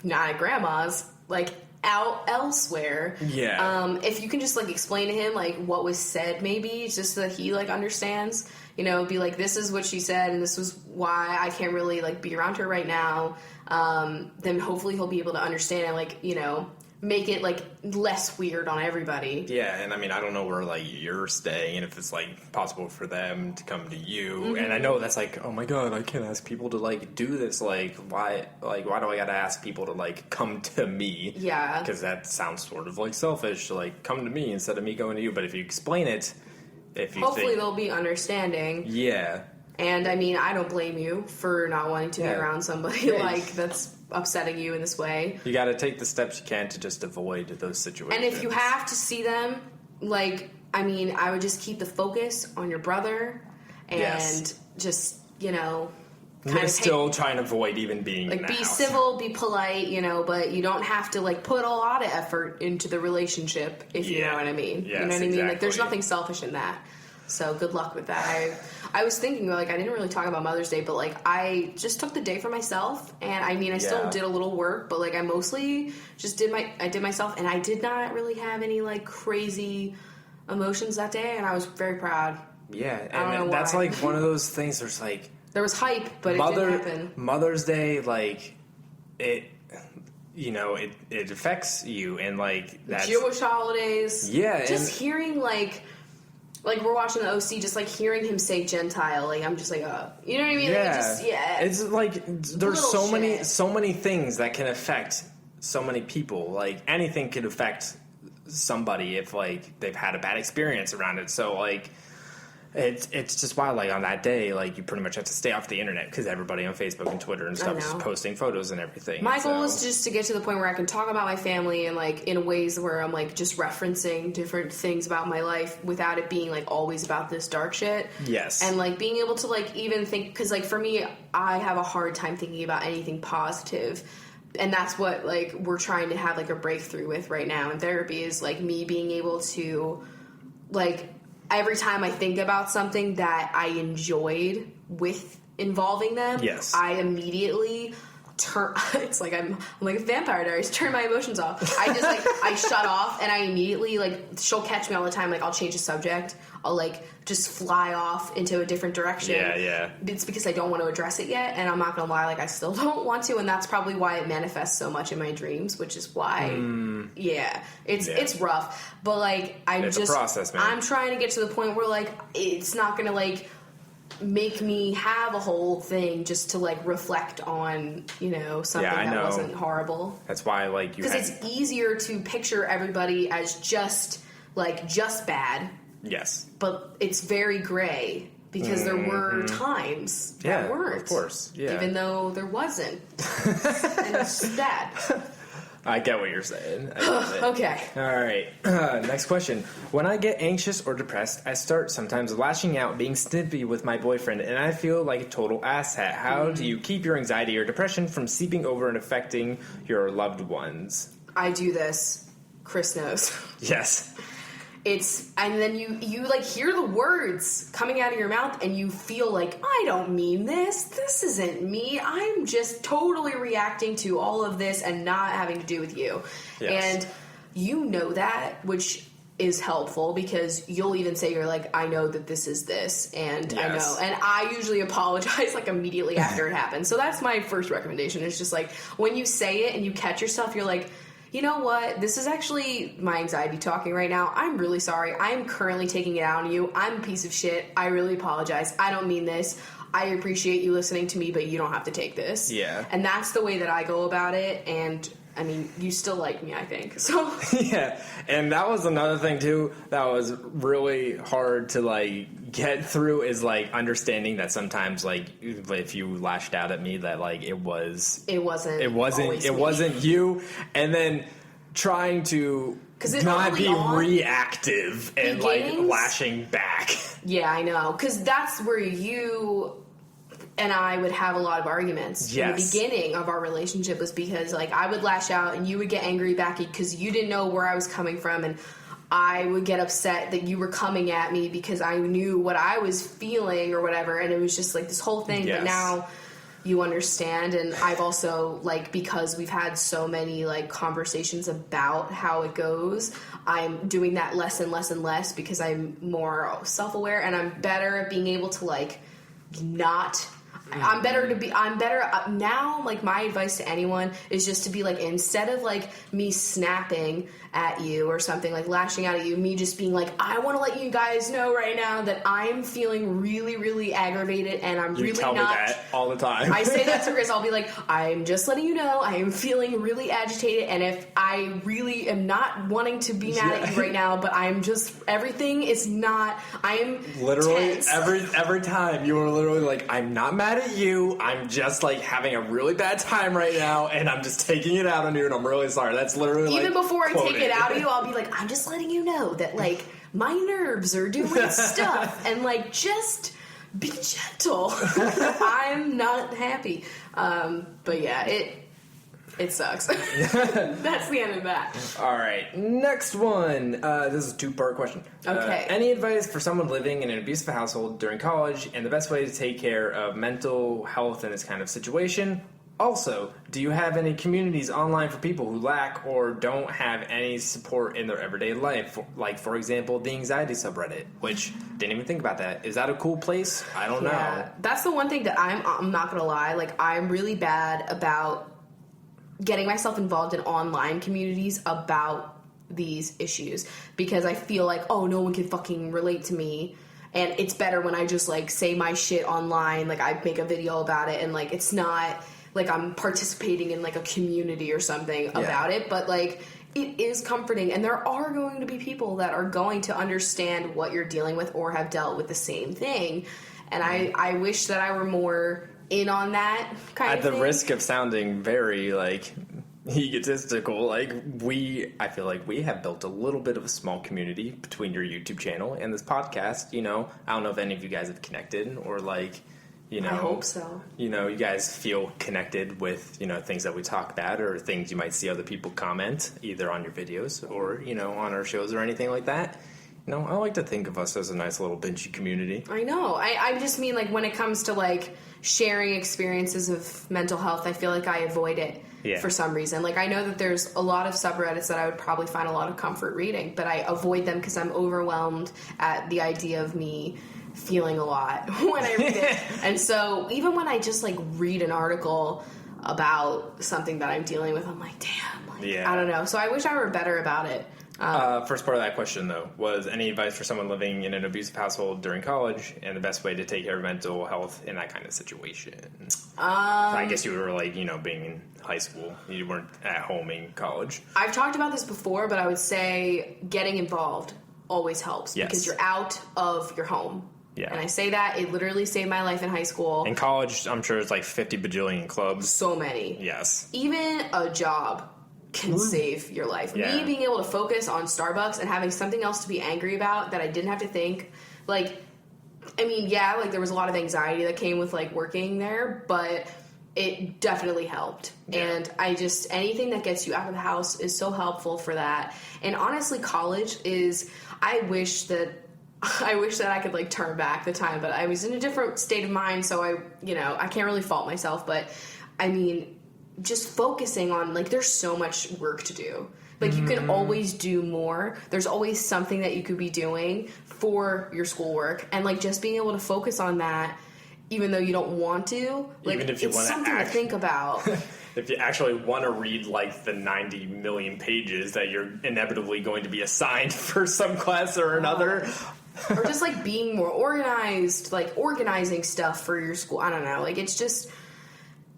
at grandma's, like out elsewhere. Yeah. If you can just like explain to him like what was said, maybe just so that he like understands, you know, be like, this is what she said and this was why I can't really like be around her right now. Then hopefully he'll be able to understand and like, you know, make it like less weird on everybody. Yeah, and I mean, I don't know where like you're staying and if it's like possible for them to come to you. Mm-hmm. And I know that's like, oh my god, I can't ask people to like do this. Like why do I gotta ask people to like come to me? Yeah, because that sounds sort of like selfish to like come to me instead of me going to you. But if you explain it, hopefully they'll be understanding. Yeah. And I mean, I don't blame you for not wanting to be around somebody like that's upsetting you in this way. You got to take the steps you can to just avoid those situations. And if you have to see them, like, I mean, I would just keep the focus on your brother and just, you know, kind of still try and avoid even being like, be civil, be polite, you know, but you don't have to like put a lot of effort into the relationship, if you know what I mean. Yes, you know what I mean? Like, there's nothing selfish in that. So good luck with that. I was thinking, like, I didn't really talk about Mother's Day, but, like, I just took the day for myself, and, I mean, I still did a little work, but, like, I mostly just did myself, and I did not really have any, like, crazy emotions that day, and I was very proud. Yeah, and that's, like, one of those things there's, like... There was hype, but it didn't happen. Mother's Day, like, it... You know, it affects you, and, like, that's... Jewish holidays. Yeah, just hearing, like, we're watching the OC, just, like, hearing him say Gentile, like, I'm just like, you know what I mean? Yeah. Like, it's, like, there's so many things that can affect so many people. Like, anything could affect somebody if, like, they've had a bad experience around it. So, like, It's just wild. Like on that day, like you pretty much have to stay off the internet because everybody on Facebook and Twitter and stuff is posting photos and everything. My goal is just to get to the point where I can talk about my family and like in ways where I'm like just referencing different things about my life without it being like always about this dark shit. Yes. And like being able to like even think, because like for me, I have a hard time thinking about anything positive. And that's what like we're trying to have like a breakthrough with right now in therapy, is like me being able to like every time I think about something that I enjoyed with involving them, yes, I immediately turn. It's like I'm like a Vampire Diaries. Turn my emotions off. I just like I shut off, and I immediately like she'll catch me all the time. Like I'll change the subject. I'll like just fly off into a different direction. Yeah. It's because I don't want to address it yet, and I'm not gonna lie. Like I still don't want to, and that's probably why it manifests so much in my dreams, which is why. It's rough, but like it's a process, man. I'm trying to get to the point where like it's not gonna like make me have a whole thing just to like reflect on something that wasn't horrible. That's why like because it's easier to picture everybody as just bad. Yes, but it's very gray because there were times that weren't, of course, even though there wasn't, and it's sad. I get what you're saying. Okay. All right. Next question. When I get anxious or depressed, I start sometimes lashing out, being snippy with my boyfriend, and I feel like a total asshat. How do you keep your anxiety or depression from seeping over and affecting your loved ones? I do this. Chris knows. Yes. And then you like hear the words coming out of your mouth and you feel like, I don't mean this. This isn't me. I'm just totally reacting to all of this and not having to do with you. Yes. And you know that, which is helpful because you'll even say, you're like, I know that this is this. And I know. And I usually apologize like immediately after it happens. So that's my first recommendation. It's just like when you say it and you catch yourself, you're like, you know what? This is actually my anxiety talking right now. I'm really sorry. I'm currently taking it out on you. I'm a piece of shit. I really apologize. I don't mean this. I appreciate you listening to me, but you don't have to take this. Yeah. And that's the way that I go about it. And I mean, you still like me, I think. So yeah. And that was another thing too that was really hard to like get through, is like understanding that sometimes like if you lashed out at me that like it wasn't you, and then trying to not be reactive and like lashing back. Yeah, I know, because that's where you and I would have a lot of arguments. Yes. In the beginning of our relationship was because like I would lash out and you would get angry back because you didn't know where I was coming from, and I would get upset that you were coming at me because I knew what I was feeling or whatever, and it was just like this whole thing. Yes. But now you understand, and I've also like, because we've had so many like conversations about how it goes, I'm doing that less and less and less because I'm more self-aware and I'm better at being able to like not. I'm better now. Like my advice to anyone is just to be like, instead of like me snapping at you or something, like lashing out at you, me just being like, I want to let you guys know right now that I'm feeling really, really aggravated, and I'm really tell not. Me that all the time. I say that to Chris. I'll be like, I'm just letting you know I am feeling really agitated, and if I really am not wanting to be mad at you right now, but I'm just, everything is not. I am literally tense. every time you were literally like, I'm not mad at you. I'm just like having a really bad time right now, and I'm just taking it out on you, and I'm really sorry. That's literally even like, before I take it out of you, I'll be like, I'm just letting you know that like my nerves are doing stuff, and like just be gentle. I'm not happy, but yeah, it sucks. That's the end of that. All right, next one. This is a two-part question. Okay. Any advice for someone living in an abusive household during college, and the best way to take care of mental health in this kind of situation? Also, do you have any communities online for people who lack or don't have any support in their everyday life? Like, for example, the anxiety subreddit, which didn't even think about that. Is that a cool place? I don't know. That's the one thing that I'm not going to lie. Like, I'm really bad about getting myself involved in online communities about these issues because I feel like, oh, no one can fucking relate to me. And it's better when I just, like, say my shit online. Like, I make a video about it and, like, it's not like I'm participating in like a community or something about it, but like it is comforting, and there are going to be people that are going to understand what you're dealing with or have dealt with the same thing. And I wish that I were more in on that kind of thing. At the risk of sounding very, like, egotistical, like, I feel like we have built a little bit of a small community between your YouTube channel and this podcast, you know. I don't know if any of you guys have connected or, like, you know. I hope so. You know, you guys feel connected with, you know, things that we talk about or things you might see other people comment either on your videos or, you know, on our shows or anything like that. You know, I like to think of us as a nice little Benchy community. I know. I just mean, like, when it comes to, like, sharing experiences of mental health, I feel like I avoid it for some reason. Like, I know that there's a lot of subreddits that I would probably find a lot of comfort reading, but I avoid them because I'm overwhelmed at the idea of me feeling a lot when I read it. And so even when I just, like, read an article about something that I'm dealing with, I'm like, damn, like, I don't know. So I wish I were better about it. First part of that question, though, was any advice for someone living in an abusive household during college and the best way to take care of mental health in that kind of situation? I guess you were, like, you know, being in high school. You weren't at home in college. I've talked about this before, but I would say getting involved always helps because you're out of your home. Yeah. And I say that, it literally saved my life in high school. In college, I'm sure it's like 50 bajillion clubs. So many. Yes. Even a job can save your life. Yeah. Me being able to focus on Starbucks and having something else to be angry about that I didn't have to think, like, I mean, yeah, like, there was a lot of anxiety that came with, like, working there, but it definitely helped. Yeah. And anything that gets you out of the house is so helpful for that. And honestly, college is, I wish that I could, like, turn back the time, but I was in a different state of mind, so I can't really fault myself, but, I mean, just focusing on, like, there's so much work to do. Like, you can always do more. There's always something that you could be doing for your schoolwork, and, like, just being able to focus on that, even though you don't want to, like, even if you it's something to think about. If you actually want to read, like, the 90 million pages that you're inevitably going to be assigned for some class or another. Or just, like, being more organized, like, organizing stuff for your school. I don't know. Like, it's just,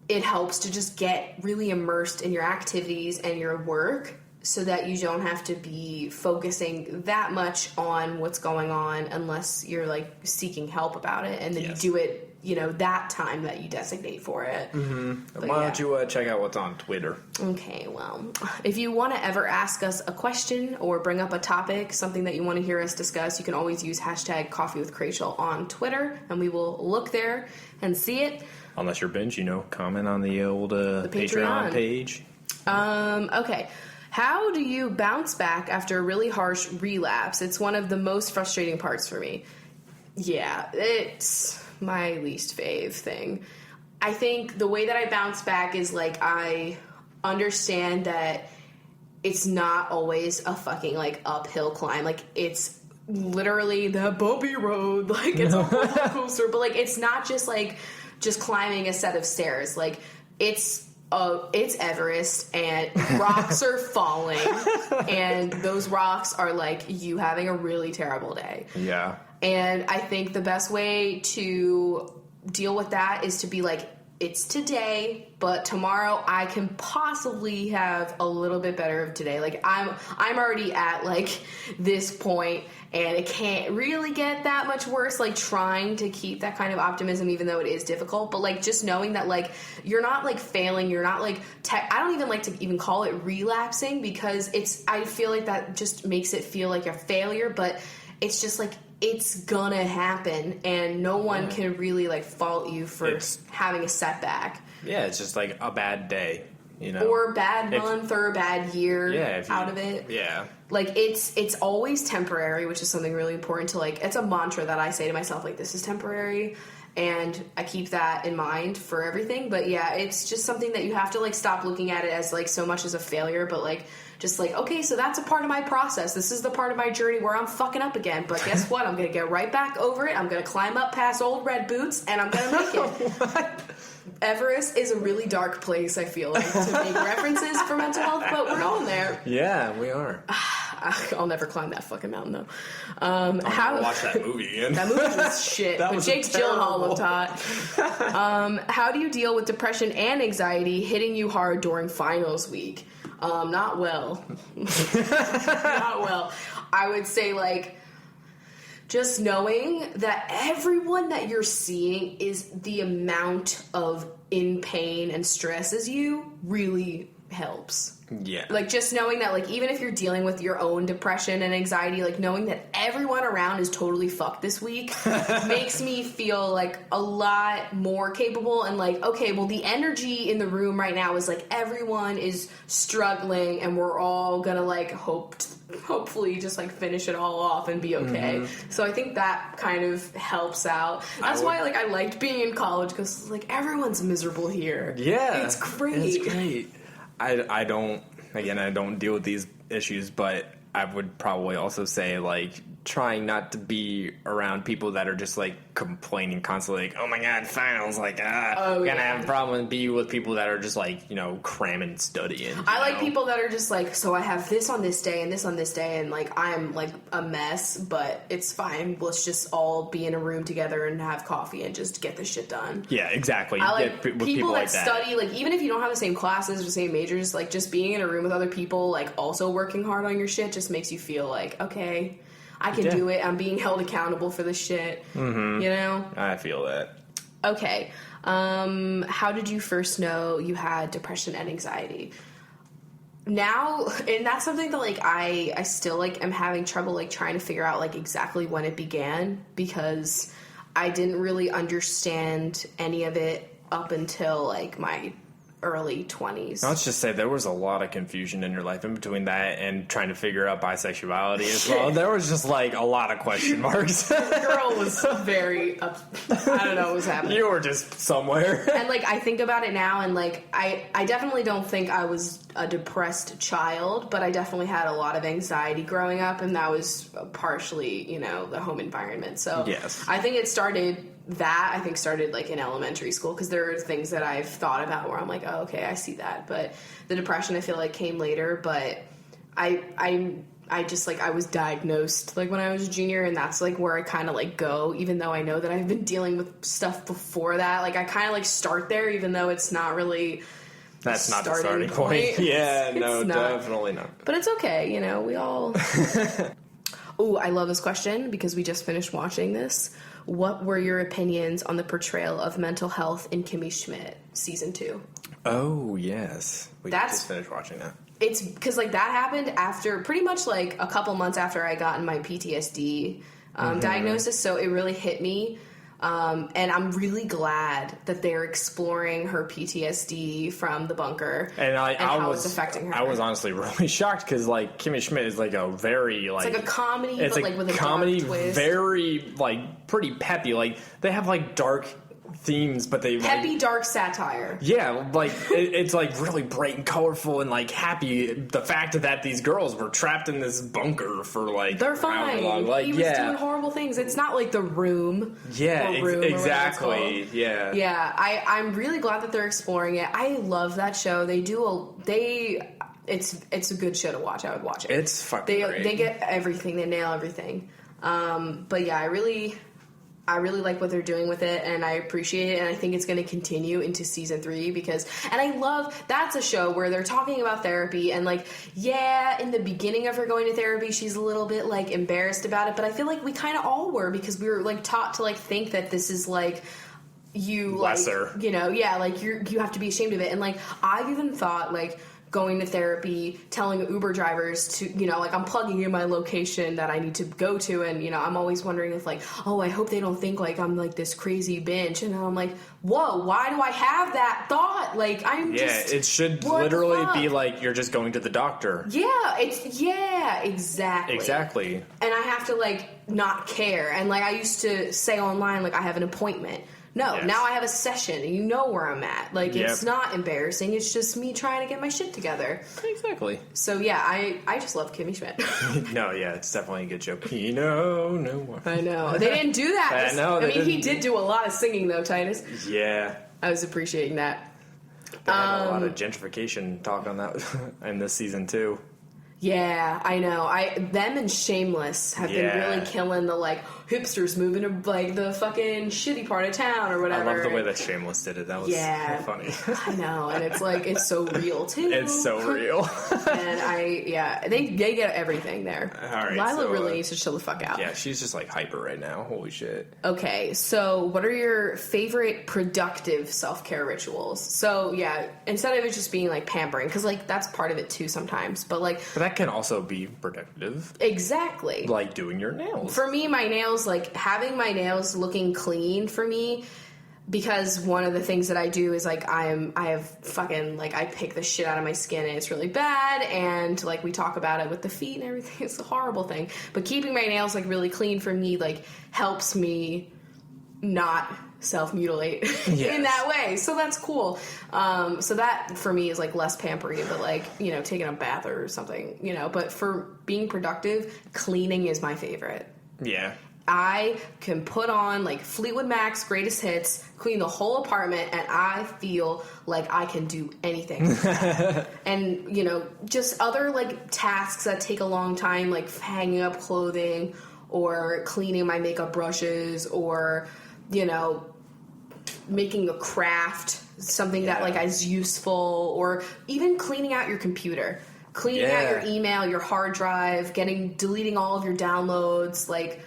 it helps to just get really immersed in your activities and your work so that you don't have to be focusing that much on what's going on unless you're, like, seeking help about it. And then you do it, you know, that time that you designate for it. Mm-hmm. Why don't you check out what's on Twitter? Okay, well, if you want to ever ask us a question or bring up a topic, something that you want to hear us discuss, you can always use hashtag CoffeeWithChrachel on Twitter, and we will look there and see it. Unless you're binge, you know, comment on the old the Patreon page. Okay. How do you bounce back after a really harsh relapse? It's one of the most frustrating parts for me. Yeah, it's my least fave thing. I think the way that I bounce back is, like, I understand that it's not always a fucking, like, uphill climb. Like, it's literally the bumpy road. Like, it's a roller coaster. But, like, it's not just, like, just climbing a set of stairs. Like, it's Everest, and rocks are falling, and those rocks are, like, you having a really terrible day. Yeah. And I think the best way to deal with that is to be like, it's today, but tomorrow I can possibly have a little bit better of today. Like, I'm already at, like, this point, and it can't really get that much worse. Like, trying to keep that kind of optimism, even though it is difficult. But, like, just knowing that, like, you're not, like, failing. You're not, like, I don't even like to even call it relapsing, because I feel like that just makes it feel like a failure. But it's just, like, it's gonna happen, and no one can really, like, fault you for having a setback. Yeah, it's just, like, a bad day, you know? Or a bad month, or a bad year out of it. Yeah. Like, it's always temporary, which is something really important to, like, it's a mantra that I say to myself, like, this is temporary, and I keep that in mind for everything. But, yeah, it's just something that you have to, like, stop looking at it as, like, so much as a failure, but, like, just like, okay, so that's a part of my process. This is the part of my journey where I'm fucking up again. But guess what? I'm going to get right back over it. I'm going to climb up past old red boots, and I'm going to make it. Everest is a really dark place, I feel like, to make references for mental health, but we're going there. Yeah, we are. I'll never climb that fucking mountain, though. I'm gonna watch that movie again. That movie was shit, but Jake Gyllenhaal looked hot. How do you deal with depression and anxiety hitting you hard during finals week? Not well. Not well. I would say, like, just knowing that everyone that you're seeing is the amount of in pain and stress as you really helps. Yeah. Like, just knowing that, like, even if you're dealing with your own depression and anxiety, like, knowing that everyone around is totally fucked this week makes me feel, like, a lot more capable and, like, okay, well, the energy in the room right now is, like, everyone is struggling and we're all gonna, like, hopefully just, like, finish it all off and be okay. Mm-hmm. So I think that kind of helps out. That's why, like, I liked being in college because, like, everyone's miserable here. Yeah. It's great. It's great. I don't deal with these issues, but I would probably also say, like, trying not to be around people that are just, like, complaining constantly, like, oh my god, finals, like, gonna have a problem, and be with people that are just, like, you know, cramming, studying. I like people that are just like, so I have this on this day and this on this day, and, like, I'm, like, a mess, but it's fine. Let's just all be in a room together and have coffee and just get this shit done. Yeah, exactly. I like people that like that study, like, even if you don't have the same classes or same majors, like, just being in a room with other people, like, also working hard on your shit just makes you feel like, okay, I can do it. I'm being held accountable for this shit. Mm-hmm. You know? I feel that. Okay. How did you first know you had depression and anxiety? Now, and that's something that, like, I still, like, am having trouble, like, trying to figure out, like, exactly when it began, because I didn't really understand any of it up until, like, my early 20s. Let's just say there was a lot of confusion in your life in between that and trying to figure out bisexuality as well. There was just, like, a lot of question marks. The girl was very I don't know what was happening. You were just somewhere. And, like, I think about it now, and, like, I definitely don't think I was a depressed child, but I definitely had a lot of anxiety growing up, and that was partially, you know, the home environment. So yes. I think it started like in elementary school, because there are things that I've thought about where I'm like, oh, okay, I see that. But the depression, I feel like, came later. But I just, like, I was diagnosed, like, when I was a junior, and that's, like, where I kind of, like, go, even though I know that I've been dealing with stuff before that. Like, I kind of, like, start there, even though it's not really that's not the starting point. Yeah, no, definitely not. But it's okay, you know, we all... Ooh, I love this question because we just finished watching this. What were your opinions on the portrayal of mental health in Kimmy Schmidt season 2? Oh, yes. We just finished watching that. It's because, like, that happened after pretty much, like, a couple months after I got my PTSD diagnosis, so it really hit me. And I'm really glad that they're exploring her PTSD from the bunker and how it's affecting her. I was honestly really shocked because, like, Kimmy Schmidt is, like, a very, like... It's like a comedy, but, like, with a comedy, dark twist. Very, like, pretty peppy. Like, they have, like, dark themes, but they... Peppy, like, dark satire. Yeah, like, it's, like, really bright and colorful and, like, happy. The fact that these girls were trapped in this bunker for, like... They're fine. Like, he was doing horrible things. It's not like The Room. Yeah, exactly. Yeah. Yeah, I'm really glad that they're exploring it. I love that show. It's a good show to watch. I would watch it. It's fucking great. They get everything. They nail everything. But yeah, I really like what they're doing with it, and I appreciate it, and I think it's going to continue into season 3 and I love, that's a show where they're talking about therapy, and, like, yeah, in the beginning of her going to therapy, she's a little bit, like, embarrassed about it, but I feel like we kind of all were, because we were, like, taught to, like, think that this is, like, you, lesser. Like, you know, yeah, like, you have to be ashamed of it, and, like, I've even thought, like, going to therapy, telling Uber drivers to, you know, like, I'm plugging in my location that I need to go to, and, you know, I'm always wondering if, like, oh, I hope they don't think, like, I'm, like, this crazy bitch, and I'm like, whoa, why do I have that thought? Like, it should literally be, like, you're just going to the doctor. Yeah, exactly. Exactly. And I have to, like, not care, and, like, I used to say online, like, I have an appointment. No, Now I have a session, and you know where I'm at. Like, It's not embarrassing. It's just me trying to get my shit together. Exactly. So, yeah, I just love Kimmy Schmidt. No, yeah, it's definitely a good show. No. I know. They didn't do that. I mean, he did do a lot of singing, though, Titus. Yeah. I was appreciating that. They had a lot of gentrification talk on that in this season, too. Yeah, I know. Them and Shameless have been really killing the, like, hipsters moving to like the fucking shitty part of town or whatever. I love the way that Shameless did it. That was so funny. I know, and it's like it's so real too. It's so real. And they get everything there. All right, Lila really needs to chill the fuck out. Yeah, she's just like hyper right now. Holy shit. Okay, so what are your favorite productive self-care rituals? So yeah, instead of it just being like pampering, because like that's part of it too sometimes, but that can also be productive. Exactly. Like doing your nails. For me, my nails, like having my nails looking clean for me, because one of the things that I do is like I pick the shit out of my skin and it's really bad, and like we talk about it with the feet and everything, it's a horrible thing. But keeping my nails like really clean for me like helps me not self-mutilate in that way, so that's cool. So that for me is like less pampering, but like, you know, taking a bath or something, you know. But for being productive, cleaning is my favorite. Yeah, I can put on like Fleetwood Mac's greatest hits, clean the whole apartment, and I feel like I can do anything. And, you know, just other like tasks that take a long time, like hanging up clothing or cleaning my makeup brushes, or, you know, making a craft, something that like is useful, or even cleaning out your computer, cleaning out your email, your hard drive, deleting all of your downloads, like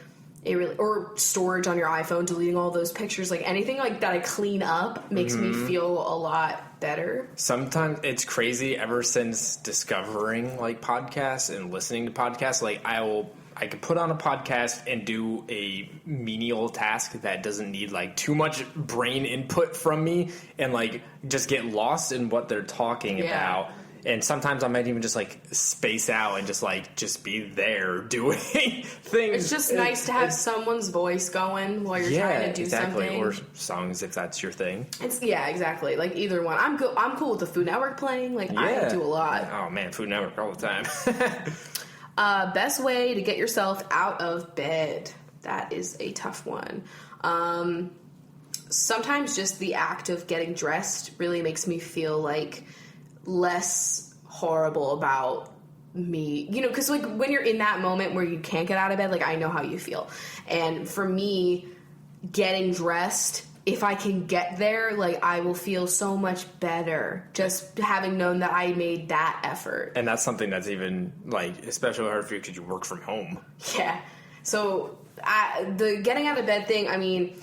or storage on your iPhone, deleting all those pictures, like anything like that I clean up makes me feel a lot better. Sometimes it's crazy. Ever since discovering like podcasts and listening to podcasts, like I could put on a podcast and do a menial task that doesn't need like too much brain input from me, and like just get lost in what they're talking about. And sometimes I might even just like space out and just be there doing things. It's just nice to have someone's voice going while you're trying to do something. Or songs if that's your thing. Exactly. Like either one. I'm cool with the Food Network playing. Like I do a lot. Oh man, Food Network all the time. Best way to get yourself out of bed. That is a tough one. Sometimes just the act of getting dressed really makes me feel like less horrible about me, you know, because like when you're in that moment where you can't get out of bed, like I know how you feel. And for me, getting dressed, if I can get there, like I will feel so much better just having known that I made that effort. And that's something that's even like especially hard for you because you work from home. Yeah. So the getting out of bed thing, I mean,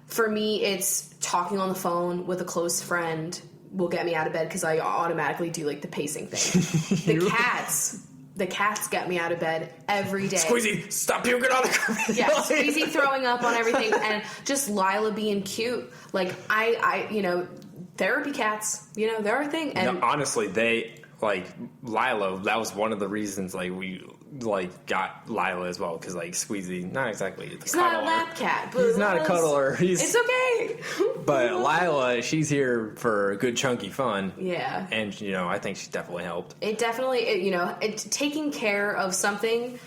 for me, it's talking on the phone with a close friend will get me out of bed because I automatically do like the pacing thing. The cats get me out of bed every day. Squeezy, stop puking on the carpet. Yeah, Squeezy throwing up on everything, and just Lila being cute. Like I you know, therapy cats, you know, they're a thing. And no, honestly, they like Lila. That was one of the reasons like we like got Lila as well, because like Squeezy, not exactly he's not a lap cat, but he's not a cuddler. It's okay. But Lila, she's here for good chunky fun. Yeah, and you know, I think she definitely helped. It definitely, you know, taking care of something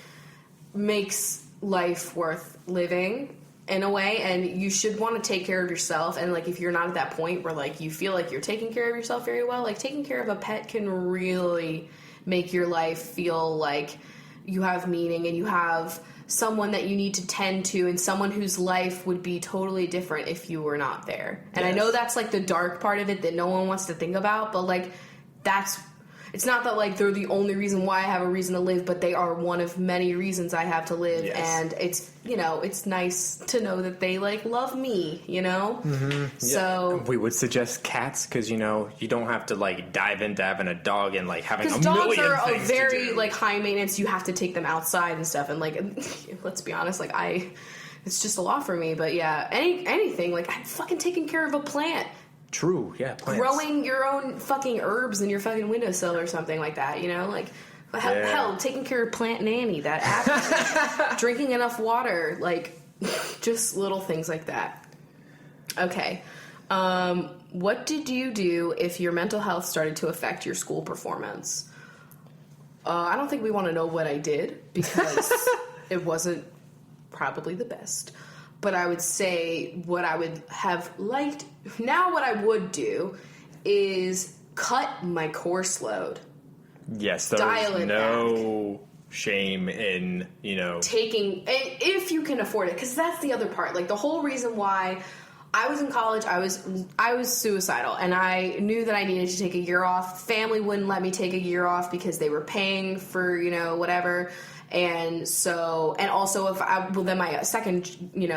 makes life worth living in a way, and you should want to take care of yourself. And like, if you're not at that point where like you feel like you're taking care of yourself very well, like taking care of a pet can really make your life feel like you have meaning and you have someone that you need to tend to, and someone whose life would be totally different if you were not there. And I know that's like the dark part of it that no one wants to think about, but like it's not that like they're the only reason why I have a reason to live, but they are one of many reasons I have to live. And it's, you know, it's nice to know that they like love me, you know? So we would suggest cats because, you know, you don't have to like dive into having a dog and like having a million things to do. Dogs are a very like high maintenance. You have to take them outside and stuff. And like, let's be honest, like it's just a lot for me. But yeah, anything, like I'm fucking taking care of a plant. True, yeah. Plants. Growing your own fucking herbs in your fucking windowsill or something like that, you know? Like, hell, taking care of Plant Nanny, that app, drinking enough water, like, just little things like that. Okay. What did you do if your mental health started to affect your school performance? I don't think we want to know what I did, because it wasn't probably the best. But I would say what I would have liked... Now what I would do is cut my course load. Yes, there's no shame in, taking, if you can afford it, because that's the other part. Like, the whole reason why I was in college, I was suicidal, and I knew that I needed to take a year off. Family wouldn't let me take a year off because they were paying for, whatever. And so, and also then my second,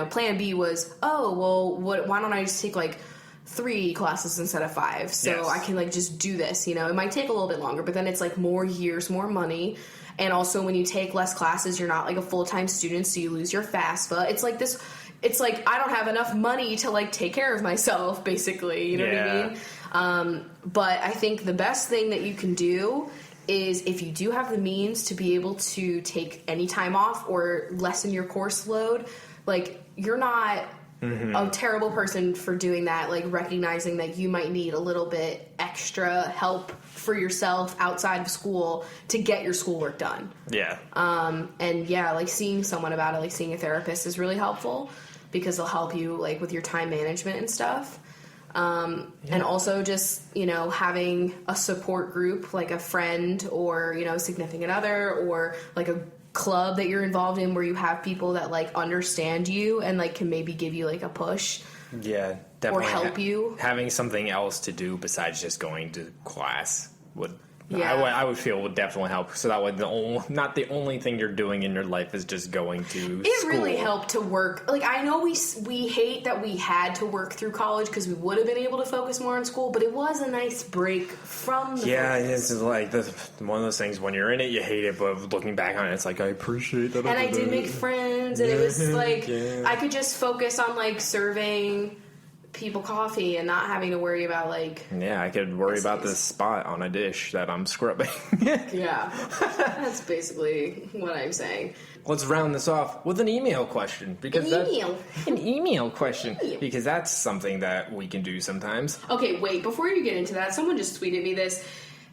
plan B was, why don't I just take like 3 classes instead of 5? So yes. I can like just do this, it might take a little bit longer, but then it's like more years, more money. And also when you take less classes, you're not like a full-time student, so you lose your FAFSA. It's like this, it's like I don't have enough money to like take care of myself, basically, you know what I mean? But I think the best thing that you can do is if you do have the means to be able to take any time off or lessen your course load, like you're not a terrible person for doing that, like recognizing that you might need a little bit extra help for yourself outside of school to get your schoolwork done. Yeah. And yeah, like seeing someone about it, like seeing a therapist is really helpful because they'll help you like with your time management and stuff. And also just, having a support group, like a friend or, significant other or like a club that you're involved in where you have people that like understand you and like can maybe give you like a push. Yeah, definitely. Or help you. Having something else to do besides just going to class would... Yeah. I would feel would definitely help. So that way, not the only thing you're doing in your life is just going to school. It really helped to work. Like, I know we hate that we had to work through college because we would have been able to focus more on school, but it was a nice break from the focus. It's like one of those things, when you're in it, you hate it, but looking back on it, it's like, I appreciate that. And I did make friends, and it was like, I could just focus on, like, serving people coffee and not having to worry about like I could worry about the spot on a dish that I'm scrubbing. That's basically what I'm saying. Let's round this off with an email question because because that's something that we can do sometimes. Okay, wait, before you get into that, someone just tweeted me this.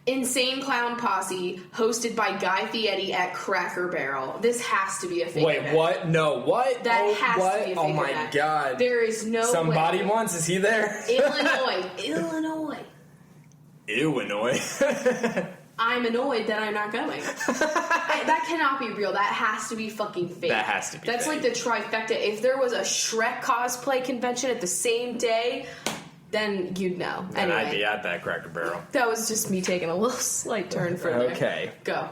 Insane Clown Posse, hosted by Guy Fieri at Cracker Barrel. This has to be a fake event. Wait, what? No, what? That has to be a fake event. Oh my god. There is no Somebody way. Wants, is he there? Illinois. I'm annoyed that I'm not going. That cannot be real. That has to be fucking fake. That has to be That's fake. Like the trifecta. If there was a Shrek cosplay convention at the same day, then you'd know. And I'd be at that Cracker Barrel. That was just me taking a little slight turn further. Okay. Go.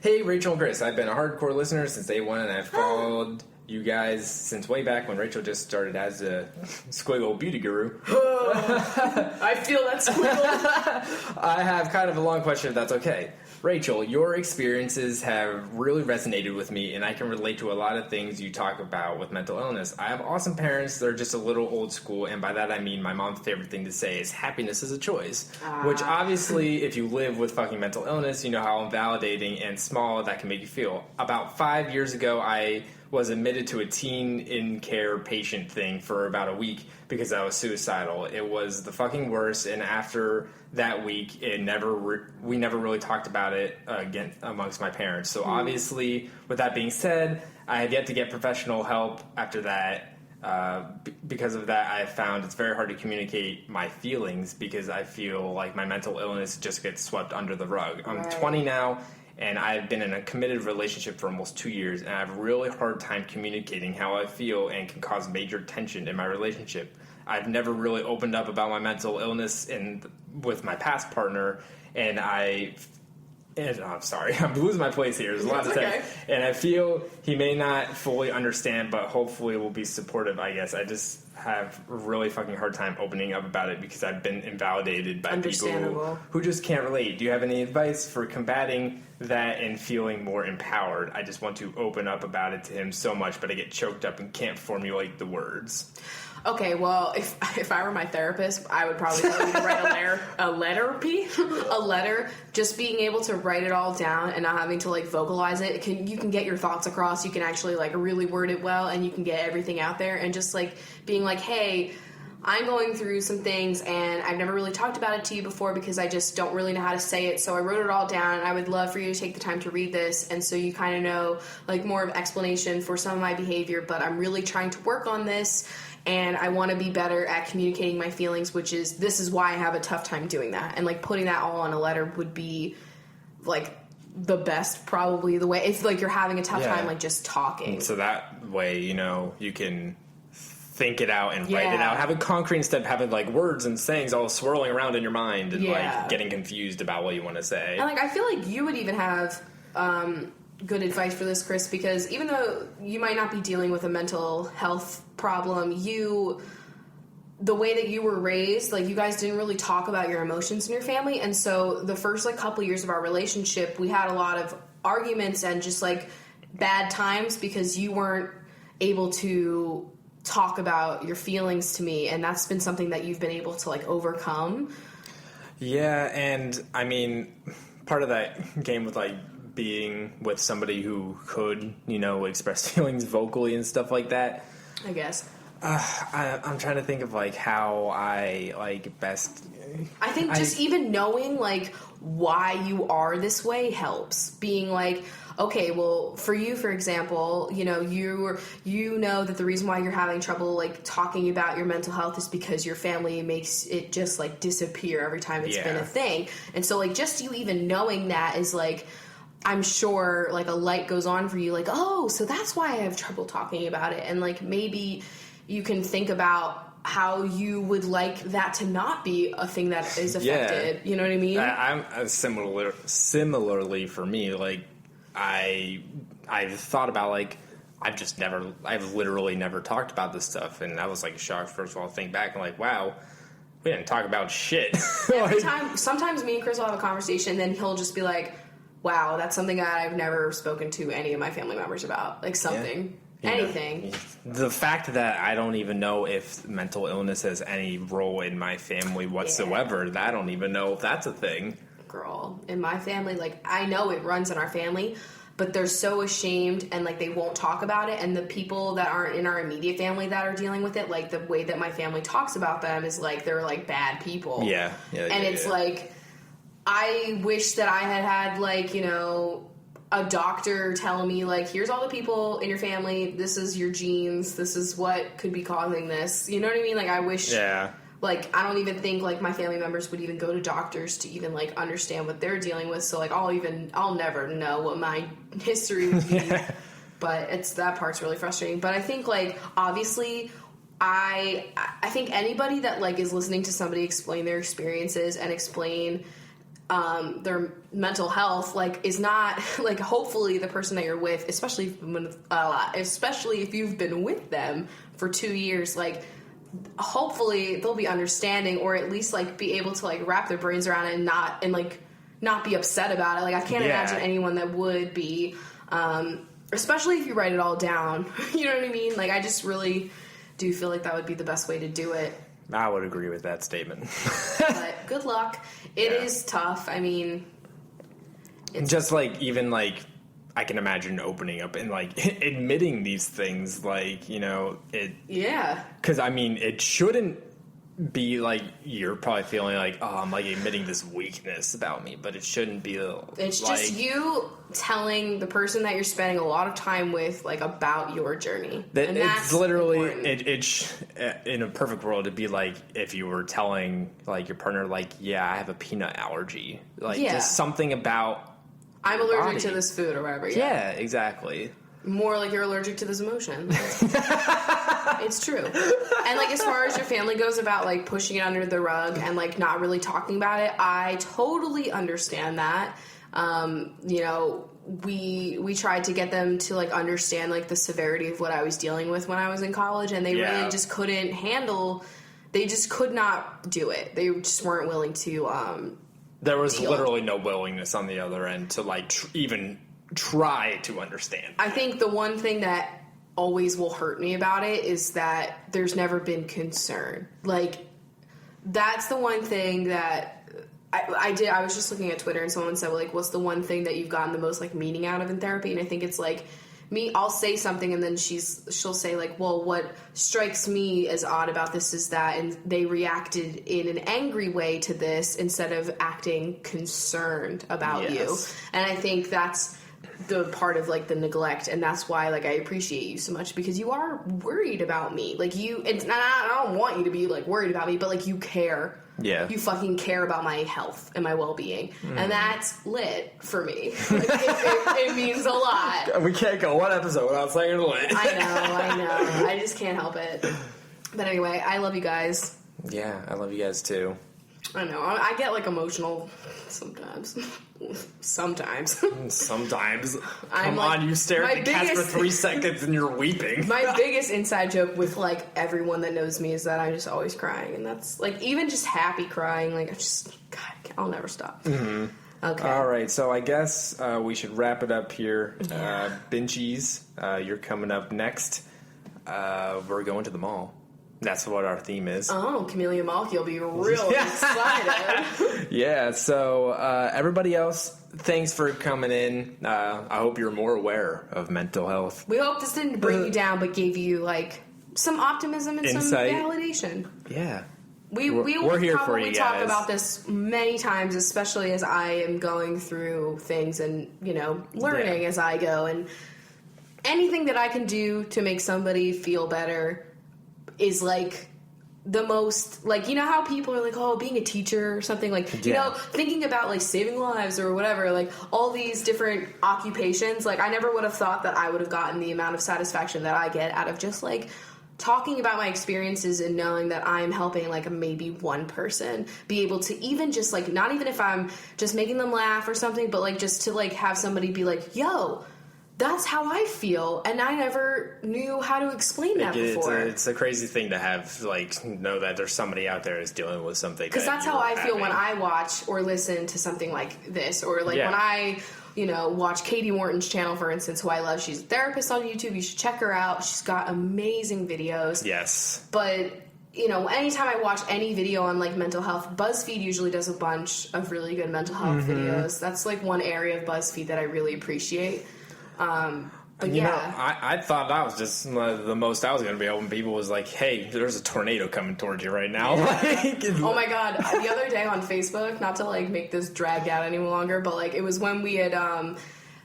Hey, Rachel and Chris. I've been a hardcore listener since day one, and I've followed you guys since way back when Rachel just started as a squiggle beauty guru. I feel that squiggle. I have kind of a long question, if that's okay. Rachel, your experiences have really resonated with me, and I can relate to a lot of things you talk about with mental illness. I have awesome parents. They're just a little old school, and by that I mean my mom's favorite thing to say is happiness is a choice, which obviously, if you live with fucking mental illness, you know how invalidating and small that can make you feel. About 5 years ago, I was admitted to a teen in care patient thing for about a week because I was suicidal. It was the fucking worst, and after that week, we never really talked about it again amongst my parents. So obviously, with that being said, I have yet to get professional help after that. Because of that, I found it's very hard to communicate my feelings because I feel like my mental illness just gets swept under the rug. I'm 20 now, and I've been in a committed relationship for almost 2 years, and I have a really hard time communicating how I feel and can cause major tension in my relationship. I've never really opened up about my mental illness with my past partner, and I'm sorry, I'm losing my place here. There's a lot to say. And I feel he may not fully understand, but hopefully will be supportive, I guess. I just have a really fucking hard time opening up about it because I've been invalidated by people who just can't relate. Do you have any advice for combating that and feeling more empowered? I just want to open up about it to him so much, but I get choked up and can't formulate the words. Okay, well, if I were my therapist, I would probably tell you to write a letter. Just being able to write it all down and not having to like vocalize it. You can get your thoughts across. You can actually like really word it well, and you can get everything out there. And just like being like, hey, I'm going through some things, and I've never really talked about it to you before because I just don't really know how to say it. So I wrote it all down, and I would love for you to take the time to read this, and so you kind of know like more of explanation for some of my behavior. But I'm really trying to work on this. And I want to be better at communicating my feelings, this is why I have a tough time doing that. And, like, putting that all on a letter would be, like, the best, probably the way, if like you're having a tough time, like just talking. And so that way, you know, you can think it out and write it out. Have it concrete instead of having like words and sayings all swirling around in your mind and like getting confused about what you want to say. And like I feel like you would even have good advice for this, Chris, because even though you might not be dealing with a mental health problem, the way that you were raised, like you guys didn't really talk about your emotions in your family, and so the first like couple years of our relationship, we had a lot of arguments and just like bad times because you weren't able to talk about your feelings to me, and that's been something that you've been able to like overcome. Yeah, and I mean, part of that game with like being with somebody who could, you know, express feelings vocally and stuff like that, I guess. I'm trying to think of like how I like best. I think just even knowing like why you are this way helps. Being like, okay, well, for you, for example, you know, you know that the reason why you're having trouble like talking about your mental health is because your family makes it just like disappear every time it's been a thing, and so like just you even knowing that is like, I'm sure like a light goes on for you, like, oh, so that's why I have trouble talking about it, and like maybe you can think about how you would like that to not be a thing that is affected. You know what I mean? I'm similarly for me, like I've thought about like I've literally never talked about this stuff, and I was like shocked. First of all, think back and like, wow, we didn't talk about shit. Every time, sometimes me and Chris will have a conversation, and then he'll just be like, wow, that's something that I've never spoken to any of my family members about, like something. Anything. The fact that I don't even know if mental illness has any role in my family whatsoever, I don't even know if that's a thing. Girl, in my family, like, I know it runs in our family, but they're so ashamed and, like, they won't talk about it. And the people that aren't in our immediate family that are dealing with it, like, the way that my family talks about them is, like, they're, like, bad people. And it's, like, I wish that I had, like, you know, a doctor telling me, like, here's all the people in your family, this is your genes, this is what could be causing this. You know what I mean? Like, I wish, like, I don't even think, like, my family members would even go to doctors to even, like, understand what they're dealing with. So, like, I'll never know what my history would be. But that part's really frustrating. But I think, like, obviously, I think anybody that, like, is listening to somebody explain their experiences and explain their mental health, like, is not, like, hopefully the person that you're with, especially if you've been with them for 2 years, like, hopefully they'll be understanding, or at least, like, be able to, like, wrap their brains around it and not be upset about it. Like, I can't imagine anyone that would be, especially if you write it all down. You know what I mean? Like, I just really do feel like that would be the best way to do it. I would agree with that statement. But good luck. It is tough. I mean, it's just like, even like, I can imagine opening up and like admitting these things, like, you know, because I mean, it shouldn't be like you're probably feeling like, oh, I'm like admitting this weakness about me, but it shouldn't be. It's like, just you telling the person that you're spending a lot of time with, like, about your journey. And it's literally in a perfect world, it'd be like if you were telling, like, your partner, like, yeah, I have a peanut allergy, like, just something about I'm allergic to this food or whatever. Yeah, exactly. More like you're allergic to this emotion. It's true. And, like, as far as your family goes about, like, pushing it under the rug and, like, not really talking about it, I totally understand that. You know, we tried to get them to, like, understand, like, the severity of what I was dealing with when I was in college, and they really just couldn't handle, they just could not do it. They just weren't willing to, there was literally no willingness on the other end to, like, even try to understand. I think the one thing that always will hurt me about it is that there's never been concern. Like, that's the one thing that I did. I was just looking at Twitter and someone said, well, like, what's the one thing that you've gotten the most, like, meaning out of in therapy? And I think it's like, I'll say something and then she'll say, like, well, what strikes me as odd about this is that, and they reacted in an angry way to this instead of acting concerned about you. And I think that's the part of, like, the neglect, and that's why, like, I appreciate you so much, because you are worried about me. Like, and I don't want you to be, like, worried about me, but, like, you care Yeah. You fucking care about my health and my well-being. And that's lit for me. Like, it means a lot. We can't go one episode without saying lit. I know. I just can't help it. But anyway, I love you guys. Yeah, I love you guys too. I know. I get like emotional sometimes. Sometimes. Come on, you stare at the cat for 3 seconds and you're weeping. My biggest inside joke with like everyone that knows me is that I'm just always crying, and that's like even just happy crying. Like I'll never stop. Mm-hmm. Okay. All right, so I guess we should wrap it up here. Benchies, you're coming up next. We're going to the mall. That's what our theme is. Oh, Camellia Malky will be real excited. Yeah, so everybody else, thanks for coming in. I hope you're more aware of mental health. We hope this didn't bring you down, but gave you like some optimism and insight. Some validation. Yeah. We will here for probably you talk guys. about this many times, especially as I am going through things and, learning as I go. And anything that I can do to make somebody feel better is like the most, like, how people are like, oh, being a teacher or something, like, thinking about like saving lives or whatever, like all these different occupations. Like I never would have thought that I would have gotten the amount of satisfaction that I get out of just like talking about my experiences and knowing that I'm helping like maybe one person be able to even just like, not even if I'm just making them laugh or something, but like just to like have somebody be like, yo, that's how I feel, and I never knew how to explain that before. It's a crazy thing to have, like, know that there's somebody out there who's dealing with something. Because that's how I feel when I watch or listen to something like this, or like when I, watch Katie Morton's channel, for instance, who I love. She's a therapist on YouTube. You should check her out. She's got amazing videos. Yes. But anytime I watch any video on like mental health, BuzzFeed usually does a bunch of really good mental health videos. That's like one area of BuzzFeed that I really appreciate. But I thought that was just the most I was going to be able. People was like, "Hey, there's a tornado coming towards you right now." Oh my god! The other day on Facebook, not to like make this dragged out any longer, but like it was when we had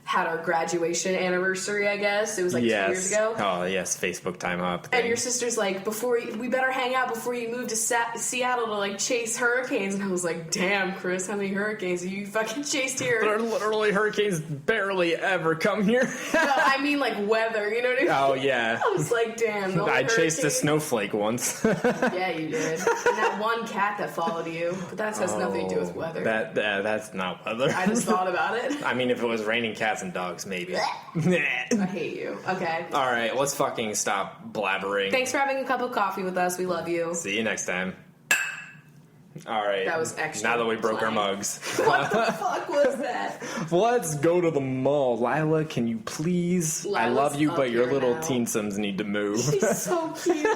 had our graduation anniversary, I guess. It was like 2 years ago. Oh, yes, Facebook time up. And your sister's like, we better hang out before you move to Seattle to, like, chase hurricanes. And I was like, damn, Chris, how many hurricanes have you fucking chased here? There are literally hurricanes barely ever come here. No, I mean, like, weather, you know what I mean? Oh, yeah. I was like, damn. I chased a snowflake once. Yeah, you did. And that one cat that followed you. But that has nothing to do with weather. That's not weather. I just thought about it. I mean, if it was raining cats and dogs, maybe. I hate you. Okay. All right, let's fucking stop blabbering. Thanks for having a cup of coffee with us. We love you. See you next time. All right. That was extra. Now that we broke our mugs. What the fuck was that? Let's go to the mall. Lila, can you please? Lila's I love you, but your little now. teensums need to move. She's so cute.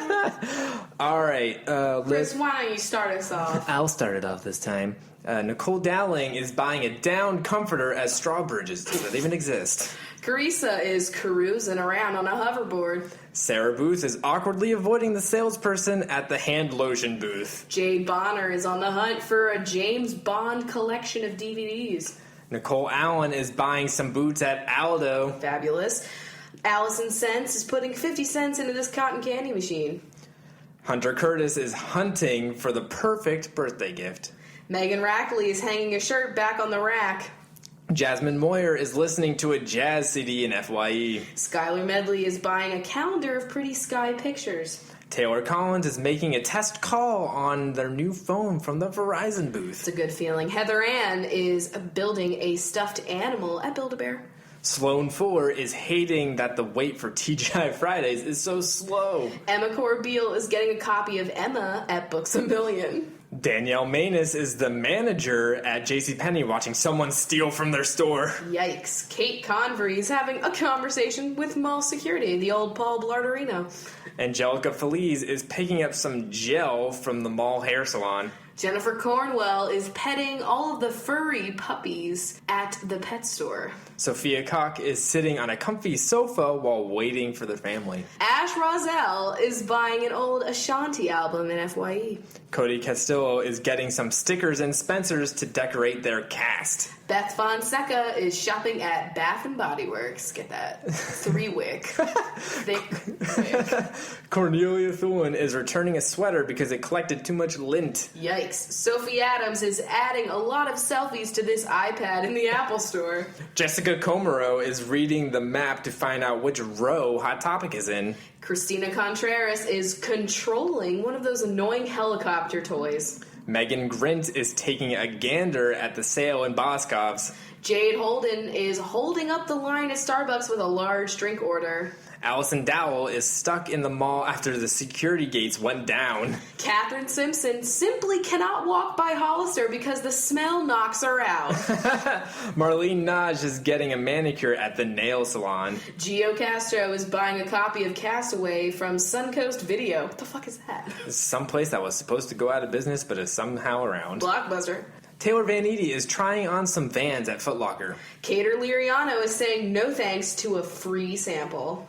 All right. Chris, why don't you start us off? I'll start it off this time. Nicole Dowling is buying a down comforter at Strawbridge's. Does that even exist? Carissa is carousing around on a hoverboard. Sarah Booth is awkwardly avoiding the salesperson at the hand lotion booth. Jade Bonner is on the hunt for a James Bond collection of DVDs. Nicole Allen is buying some boots at Aldo. Fabulous. Allison Sense is putting 50 cents into this cotton candy machine. Hunter Curtis is hunting for the perfect birthday gift. Megan Rackley is hanging a shirt back on the rack. Jasmine Moyer is listening to a jazz CD in FYE. Skylar Medley is buying a calendar of Pretty Sky pictures. Taylor Collins is making a test call on their new phone from the Verizon booth. It's a good feeling. Heather Ann is building a stuffed animal at Build-A-Bear. Sloan Fuller is hating that the wait for TGI Fridays is so slow. Emma Corbeil is getting a copy of Emma at Books A Million. Danielle Manus is the manager at JCPenney watching someone steal from their store. Yikes. Kate Convery is having a conversation with mall security, the old Paul Blarderino. Angelica Feliz is picking up some gel from the mall hair salon. Jennifer Cornwell is petting all of the furry puppies at the pet store. Sophia Koch is sitting on a comfy sofa while waiting for their family. Ash Roselle is buying an old Ashanti album in FYE. Cody Castillo is getting some stickers and Spencer's to decorate their cast. Beth Fonseca is shopping at Bath & Body Works. Get that? 3-wick. Thick wick. Cornelia Thulin is returning a sweater because it collected too much lint. Yikes. Sophie Adams is adding a lot of selfies to this iPad in the Apple Store. Jessica Comero is reading the map to find out which row Hot Topic is in. Christina Contreras is controlling one of those annoying helicopter toys. Megan Grint is taking a gander at the sale in Boscov's. Jade Holden is holding up the line at Starbucks with a large drink order. Allison Dowell is stuck in the mall after the security gates went down. Catherine Simpson simply cannot walk by Hollister because the smell knocks her out. Marlene Naj is getting a manicure at the nail salon. Gio Castro is buying a copy of Castaway from Suncoast Video. What the fuck is that? It's someplace that was supposed to go out of business but is somehow around. Blockbuster. Taylor Van Eady is trying on some Vans at Foot Locker. Cater Liriano is saying no thanks to a free sample.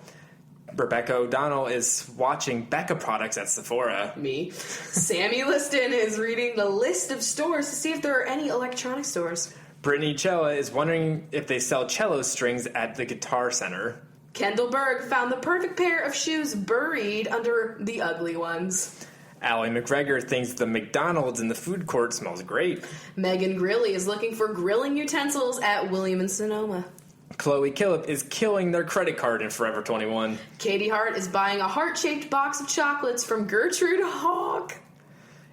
Rebecca O'Donnell is watching Becca products at Sephora. Me. Sammy Liston is reading the list of stores to see if there are any electronic stores. Brittany Cella is wondering if they sell cello strings at the Guitar Center. Kendall Berg found the perfect pair of shoes buried under the ugly ones. Allie McGregor thinks the McDonald's in the food court smells great. Megan Grilly is looking for grilling utensils at William & Sonoma. Chloe Killip is killing their credit card in Forever 21. Katie Hart is buying a heart-shaped box of chocolates from Gertrude Hawk.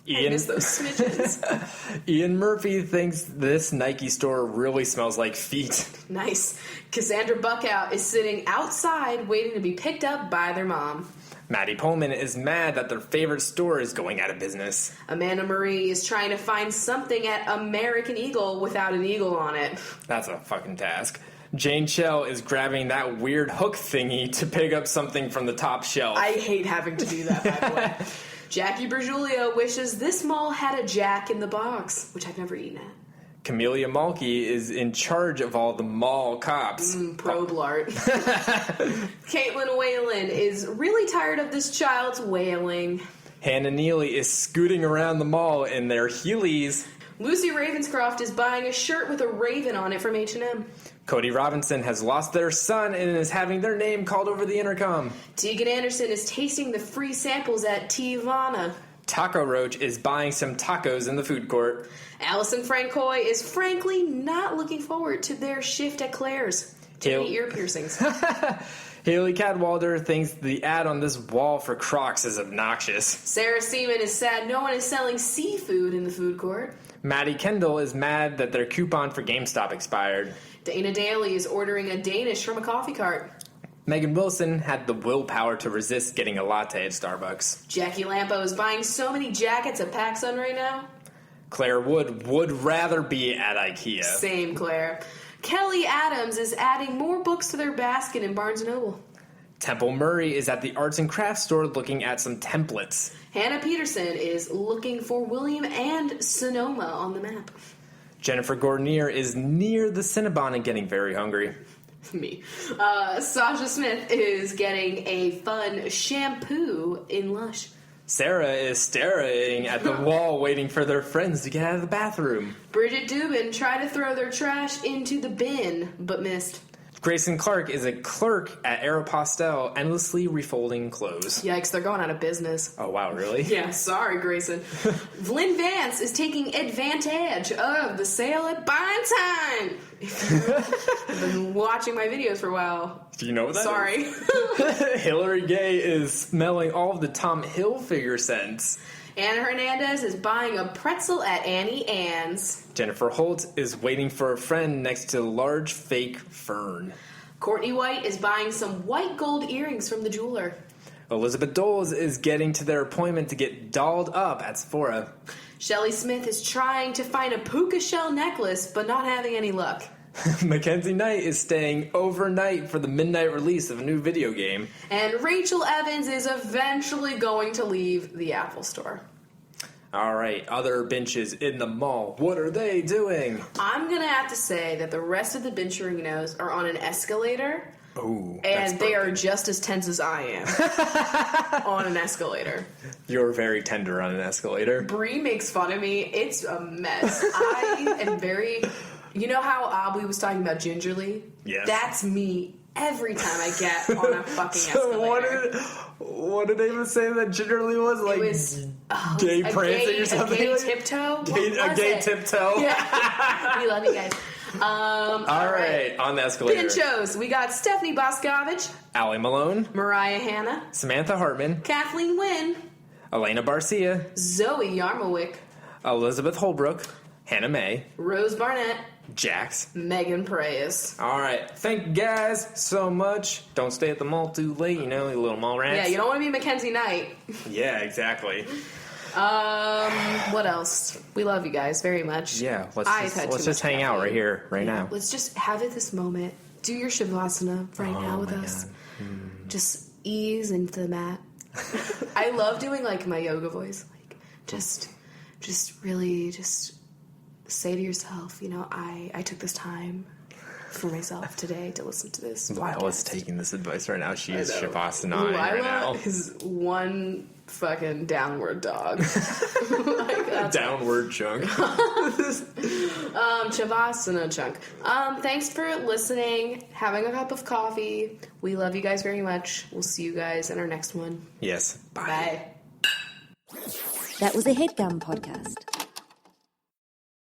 I miss those smidgens. Ian Murphy thinks this Nike store really smells like feet. Nice. Cassandra Buckout is sitting outside waiting to be picked up by their mom. Maddie Pullman is mad that their favorite store is going out of business. Amanda Marie is trying to find something at American Eagle without an eagle on it. That's a fucking task. Jane Shell is grabbing that weird hook thingy to pick up something from the top shelf. I hate having to do that, by the way. Jackie Bergiulio wishes this mall had a Jack in the Box, which I've never eaten at. Camellia Malky is in charge of all the mall cops. Pro-blart. Caitlin Whalen is really tired of this child's wailing. Hannah Neely is scooting around the mall in their Heelys. Lucy Ravenscroft is buying a shirt with a raven on it from H&M. Cody Robinson has lost their son and is having their name called over the intercom. Tegan Anderson is tasting the free samples at Tivana. Taco Roach is buying some tacos in the food court. Allison Francois is frankly not looking forward to their shift at Claire's. Too many ear piercings. Haley Cadwalder thinks the ad on this wall for Crocs is obnoxious. Sarah Seaman is sad no one is selling seafood in the food court. Maddie Kendall is mad that their coupon for GameStop expired. Dana Daly is ordering a Danish from a coffee cart. Megan Wilson had the willpower to resist getting a latte at Starbucks. Jackie Lampo is buying so many jackets at PacSun right now. Claire Wood would rather be at IKEA. Same, Claire. Kelly Adams is adding more books to their basket in Barnes & Noble. Temple Murray is at the arts and crafts store looking at some templates. Hannah Peterson is looking for William and Sonoma on the map. Jennifer Gordonier is near the Cinnabon and getting very hungry. Me. Sasha Smith is getting a fun shampoo in Lush. Sarah is staring at the wall waiting for their friends to get out of the bathroom. Bridget Dubin tried to throw their trash into the bin, but missed. Grayson Clark is a clerk at Aeropostale, endlessly refolding clothes. Yikes, they're going out of business. Oh, wow, really? Yeah, sorry, Grayson. Lynn Vance is taking advantage of the sale at Buying Time. I've been watching my videos for a while. Do you know what that Sorry. is? Hillary Gay is smelling all of the Tom Hilfiger scents. Anna Hernandez is buying a pretzel at Annie Ann's. Jennifer Holt is waiting for a friend next to a large fake fern. Courtney White is buying some white gold earrings from the jeweler. Elizabeth Doles is getting to their appointment to get dolled up at Sephora. Shelley Smith is trying to find a puka shell necklace, but not having any luck. Mackenzie Knight is staying overnight for the midnight release of a new video game. And Rachel Evans is eventually going to leave the Apple Store. All right, other benches in the mall. What are they doing? I'm going to have to say that the rest of the bencherinos are on an escalator. Oh, and they are just as tense as I am on an escalator. You're very tender on an escalator. Bree makes fun of me. It's a mess. I am very You know how Aubrey was talking about gingerly? Yes. That's me every time I get on a fucking escalator. What did they even say that gingerly was? Like, It was gay prancing or something? A gay tiptoe? A gay tiptoe? Yeah. We love you guys. All right, on the escalator. Pinchos. We got Stephanie Boscovich, Allie Malone, Mariah Hanna, Samantha Hartman, Kathleen Wynn, Elena Barcia, Zoe Yarmowick, Elizabeth Holbrook, Hannah May, Rose Barnett, Jax. Megan Preyes. All right, thank you guys so much. Don't stay at the mall too late, you know, you little mall rats. Yeah, you don't want to be Mackenzie Knight. Yeah, exactly. What else? We love you guys very much. Yeah, let's just hang out right here, right now. Let's just have it this moment. Do your Shavasana right now with us. Just ease into the mat. I love doing like my yoga voice. Like just really just say to yourself, you know, I took this time for myself today to listen to this. Lila's taking this advice right now. She is Shavasana right now. Lila is one fucking downward dog. Like, downward chunk. Shavasana chunk. Thanks for listening, having a cup of coffee. We love you guys very much. We'll see you guys in our next one. Yes. Bye. That was a HeadGum podcast.